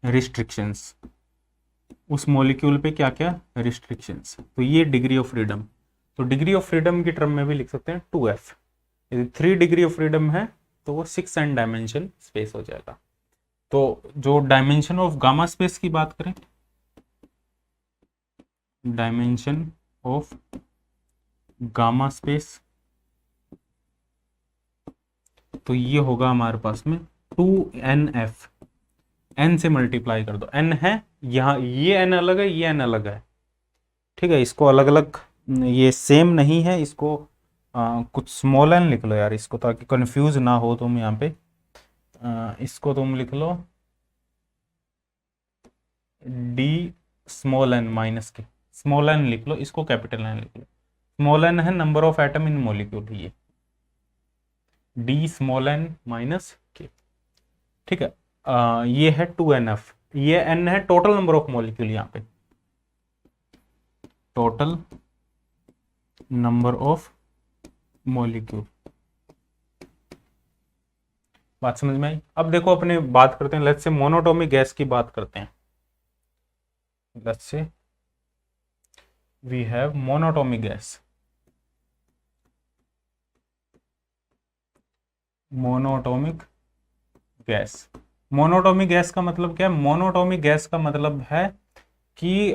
रिस्ट्रिक्शंस, उस मॉलिक्यूल पे क्या क्या रिस्ट्रिक्शंस, तो ये डिग्री ऑफ फ्रीडम। तो डिग्री ऑफ फ्रीडम की टर्म में भी लिख सकते हैं 2f। यदि 3 डिग्री ऑफ फ्रीडम है तो वो 6n डायमेंशन स्पेस हो जाएगा। तो जो डायमेंशन ऑफ गामा स्पेस की बात करें, डायमेंशन ऑफ गामा स्पेस, तो ये होगा हमारे पास में 2nf, n से मल्टीप्लाई कर दो, n है यहाँ, ये n अलग है, ये n अलग है। ठीक है, इसको अलग अलग, ये सेम नहीं है, इसको कुछ स्मॉल n लिख लो यार इसको, ताकि कंफ्यूज ना हो तुम यहाँ पे। इसको तुम लिख लो d स्मॉल n माइनस के, स्मॉल n लिख लो, इसको कैपिटल n लिख लो। स्मॉल n है number of atom in molecule, ये d स्मॉल n माइनस के। ठीक है, ये है 2nf, ये n है टोटल नंबर ऑफ मॉलिक्यूल, यहाँ पे टोटल नंबर ऑफ मॉलिक्यूल। बात समझ में आई? अब देखो अपने बात करते हैं, लेट्स से मोनोटोमिक गैस की बात करते हैं। Let's say we have monatomic gas, monatomic gas. Monatomic gas का मतलब क्या है, मोनोटोमिक गैस का मतलब है कि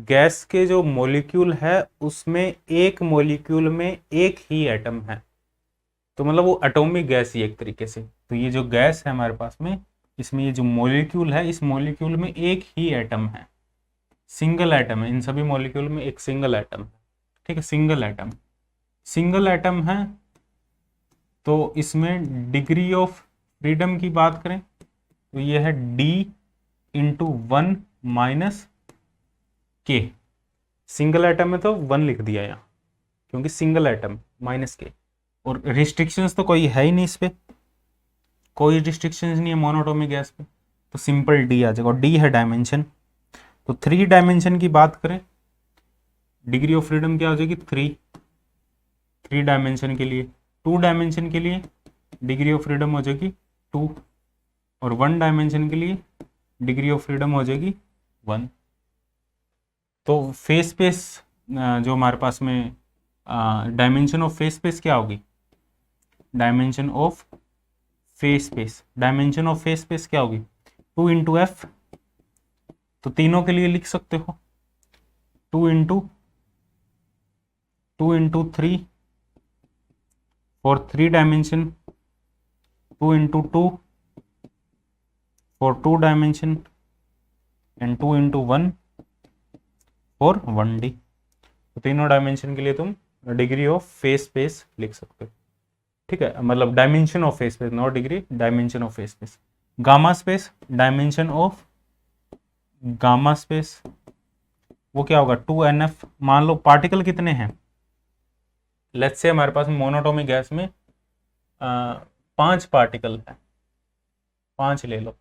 गैस के जो मॉलिक्यूल है उसमें एक मॉलिक्यूल में एक ही एटम है, तो मतलब वो एटॉमिक गैस ही एक तरीके से। तो ये जो गैस है हमारे पास में, इसमें ये जो मॉलिक्यूल है, इस मॉलिक्यूल में एक ही एटम है, सिंगल एटम है, इन सभी मॉलिक्यूल में एक सिंगल एटम है। ठीक है, सिंगल एटम, सिंगल एटम है। तो इसमें डिग्री ऑफ फ्रीडम की बात करें तो ये है d इंटू 1 माइनस के, सिंगल एटम में तो 1 लिख दिया यहाँ, क्योंकि सिंगल एटम -k। और रिस्ट्रिक्शंस तो कोई है ही नहीं इस पे, कोई रिस्ट्रिक्शंस नहीं है मोनोटोमिक गैस पे, तो सिंपल डी आ जाएगा। और डी है डायमेंशन। तो 3 डायमेंशन की बात करें, डिग्री ऑफ फ्रीडम क्या हो जाएगी 3 डायमेंशन के लिए। 2 डायमेंशन के लिए डिग्री ऑफ फ्रीडम हो जाएगी 2, और 1 डायमेंशन के लिए डिग्री ऑफ फ्रीडम हो जाएगी 1। तो फेस स्पेस जो हमारे पास में डायमेंशन ऑफ फेस स्पेस क्या होगी, dimension of face space, dimension of face space क्या होगी 2 इंटू एफ। तो तीनों के लिए लिख सकते हो 2 into 3 for 3 dimension, 2 into 2 for 2 dimension, and 2 into 1 for 1D। तो तीनों डायमेंशन के लिए तुम डिग्री ऑफ फेस स्पेस लिख सकते हो, ठीक है, मतलब dimension of face space, not degree, dimension of face space. Gamma space, dimension of gamma space वो क्या होगा 2NF। मान लो पार्टिकल कितने हैं, लेट्स से हमारे पास मोनोटोमिक गैस में 5 पार्टिकल है, 5 ले लो,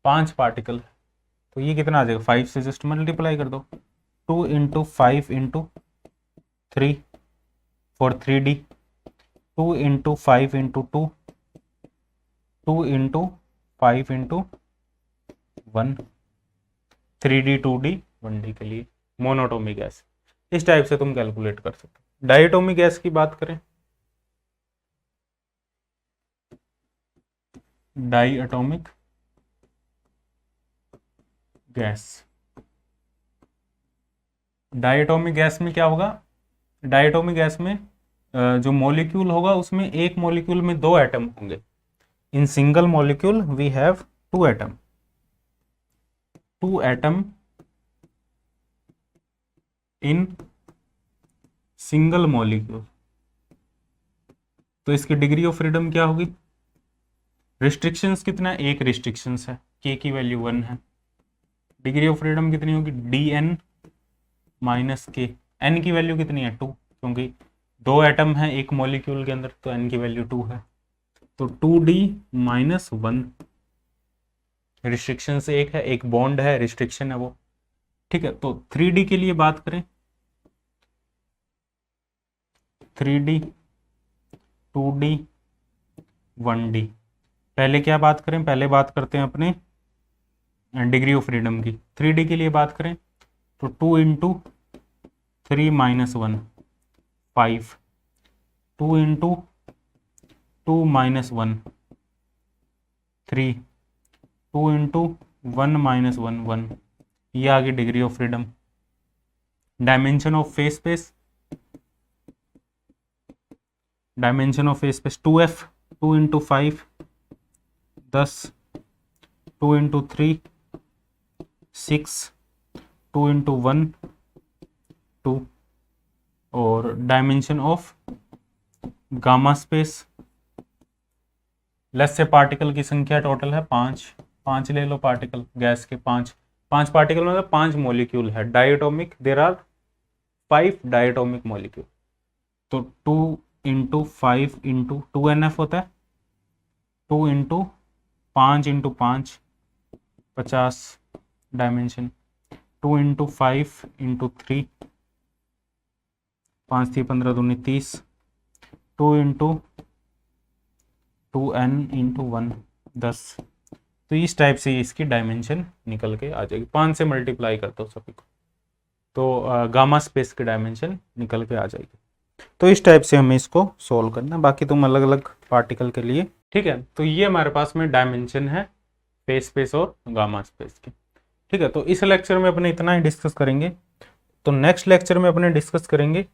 5 पार्टिकल, तो ये कितना आ जाएगा 5 से जस्ट मल्टीप्लाई कर दो, 2 into 5 into 3 for 3D, 2 into 5 into 2, 2 into 5 into 1, 3D 2D 1D के लिए मोनोटोमिक गैस। इस टाइप से तुम कैलकुलेट कर सकते हो। डायटोमिक गैस की बात करें, डाइएटोमिक गैस, डायटोमिक गैस में क्या होगा, डायटोमिक गैस में जो मॉलिक्यूल होगा उसमें एक मॉलिक्यूल में 2 एटम होंगे। In single molecule we have 2 atom, 2 atom in single molecule. तो इसकी डिग्री ऑफ फ्रीडम क्या होगी, रिस्ट्रिक्शंस कितना, एक रिस्ट्रिक्शंस है, k की वैल्यू 1 है। डिग्री ऑफ फ्रीडम कितनी होगी dn माइनस k, n की वैल्यू कितनी है 2, क्योंकि 2 एटम है एक मॉलिक्यूल के अंदर, तो n की वैल्यू 2 है। तो 2d माइनस 1, रिस्ट्रिक्शन से एक है, एक बॉन्ड है, रिस्ट्रिक्शन है वो, ठीक है। तो 3D के लिए बात करें, 3D 2D 1D। पहले क्या बात करें, पहले बात करते हैं अपने डिग्री ऑफ फ्रीडम की। 3D के लिए बात करें तो 2 into 3 minus 1 5, 2 into 2 minus 1 3, 2 into 1 minus 1 1, ये आ गई degree of freedom. Dimension of face space, dimension of face space 2F, 2 into 5 10, 2 into 3 6, 2 into 1 2। और dimension of gamma space, less से पार्टिकल की संख्या टोटल है 5 ले लो पार्टिकल गैस के, 5 पार्टिकल मतलब 5 मॉलिक्यूल है। Diatomic there are 5 diatomic molecule. तो 2 इंटू 5 इंटू 2NF होता है, 2 into 5 into 5 50 dimension, 2 into 5 into 3 5 थी 15 दूनी 30, 2 इंटू 2n इंटू 1 10। तो इस टाइप से इसकी डायमेंशन निकल के आ जाएगी, 5 से मल्टीप्लाई करते हो सभी को, तो गामा स्पेस की डायमेंशन निकल के आ जाएगी। तो इस टाइप से हमें इसको सोल्व करना, बाकी तुम अलग अलग पार्टिकल के लिए, ठीक है। तो ये हमारे पास में डायमेंशन है फेस स्पेस और गामा स्पेस की, ठीक है। तो इस लेक्चर में अपने इतना ही डिस्कस करेंगे। तो नेक्स्ट लेक्चर में अपने डिस्कस करेंगे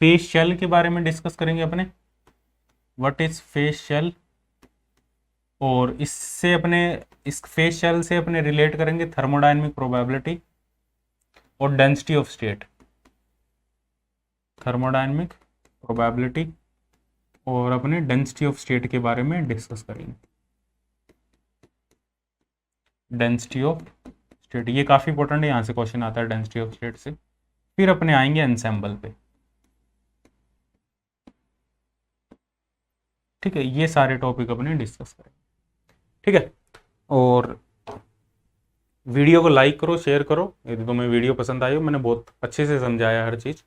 फेस शेल के बारे में डिस्कस करेंगे अपने, व्हाट इज फेस शेल, और इससे अपने इस फेस शेल से अपने रिलेट करेंगे थर्मोडायनेमिक प्रोबेबिलिटी और density of state, thermodynamic probability और अपने डेंसिटी ऑफ स्टेट के बारे में डिस्कस करेंगे। डेंसिटी ऑफ स्टेट ये काफ़ी इंपॉर्टेंट है, यहाँ से क्वेश्चन आता है डेंसिटी ऑफ स्टेट से। फिर अपने आएंगे एनसेम्बल पे। ठीक है, ये सारे टॉपिक अपने डिस्कस करेंगे। ठीक है, और वीडियो को लाइक करो, शेयर करो यदि तुम्हें वीडियो पसंद आई हो। मैंने बहुत अच्छे से समझाया हर चीज़,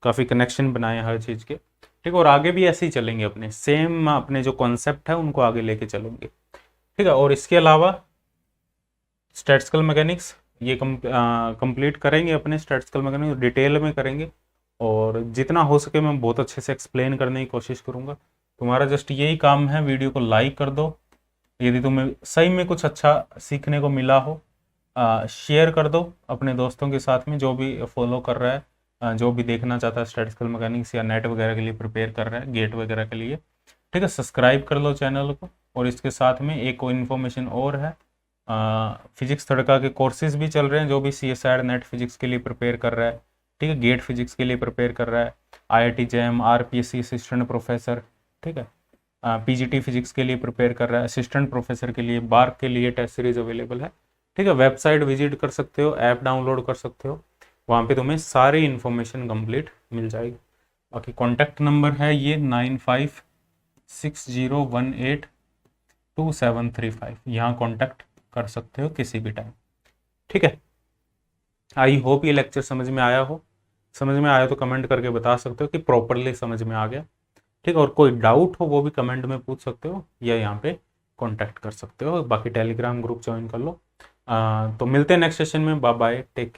काफ़ी कनेक्शन बनाए हर चीज़ के। ठीक है, और आगे भी ऐसे ही चलेंगे, अपने सेम अपने जो कॉन्सेप्ट है उनको आगे लेके चलेंगे। ठीक है, और इसके अलावा स्टैटिस्टिकल मैकेनिक्स ये कंप्लीट करेंगे, अपने स्टैटिस्टिकल मैकेनिक्स डिटेल में करेंगे, और जितना हो सके मैं बहुत अच्छे से एक्सप्लेन करने की कोशिश करूँगा। तुम्हारा जस्ट यही काम है, वीडियो को लाइक कर दो, यदि तुम्हें सही में कुछ अच्छा सीखने को मिला हो शेयर कर दो अपने दोस्तों के साथ में, जो भी फॉलो कर रहा है, जो भी देखना चाहता है स्टैटिस्टिकल मैकेनिक्स या नेट वगैरह के लिए प्रिपेयर कर रहा है, गेट वगैरह के लिए। ठीक है, सब्सक्राइब कर लो चैनल को। और इसके साथ में एक इन्फॉर्मेशन और है, फिजिक्स तड़का के कोर्सेज भी चल रहे हैं, जो भी CSIR नेट फिजिक्स के लिए प्रिपेयर कर रहा है, ठीक है, गेट फिजिक्स के लिए प्रिपेयर कर रहा है, IIT JAM RPSC assistant professor, ठीक है, PGT फिजिक्स के लिए प्रिपेयर कर रहा है, असिस्टेंट प्रोफेसर के लिए, बार्क के लिए टेस्ट सीरीज अवेलेबल है। ठीक है, वेबसाइट विजिट कर सकते हो, ऐप डाउनलोड कर सकते हो, वहाँ पे तुम्हें सारी इन्फॉर्मेशन कंप्लीट मिल जाएगी। बाकी कॉन्टैक्ट नंबर है ये 9560182735, यहाँ कॉन्टैक्ट कर सकते हो किसी भी टाइम। ठीक है, आई होप ये लेक्चर समझ में आया हो। समझ में आया तो कमेंट करके बता सकते हो कि प्रॉपरली समझ में आ गया। ठीक है, और कोई डाउट हो वो भी कमेंट में पूछ सकते हो, या यहाँ पे कांटेक्ट कर सकते हो। बाकी टेलीग्राम ग्रुप ज्वाइन कर लो। तो मिलते हैं नेक्स्ट सेशन में। Bye bye, take care.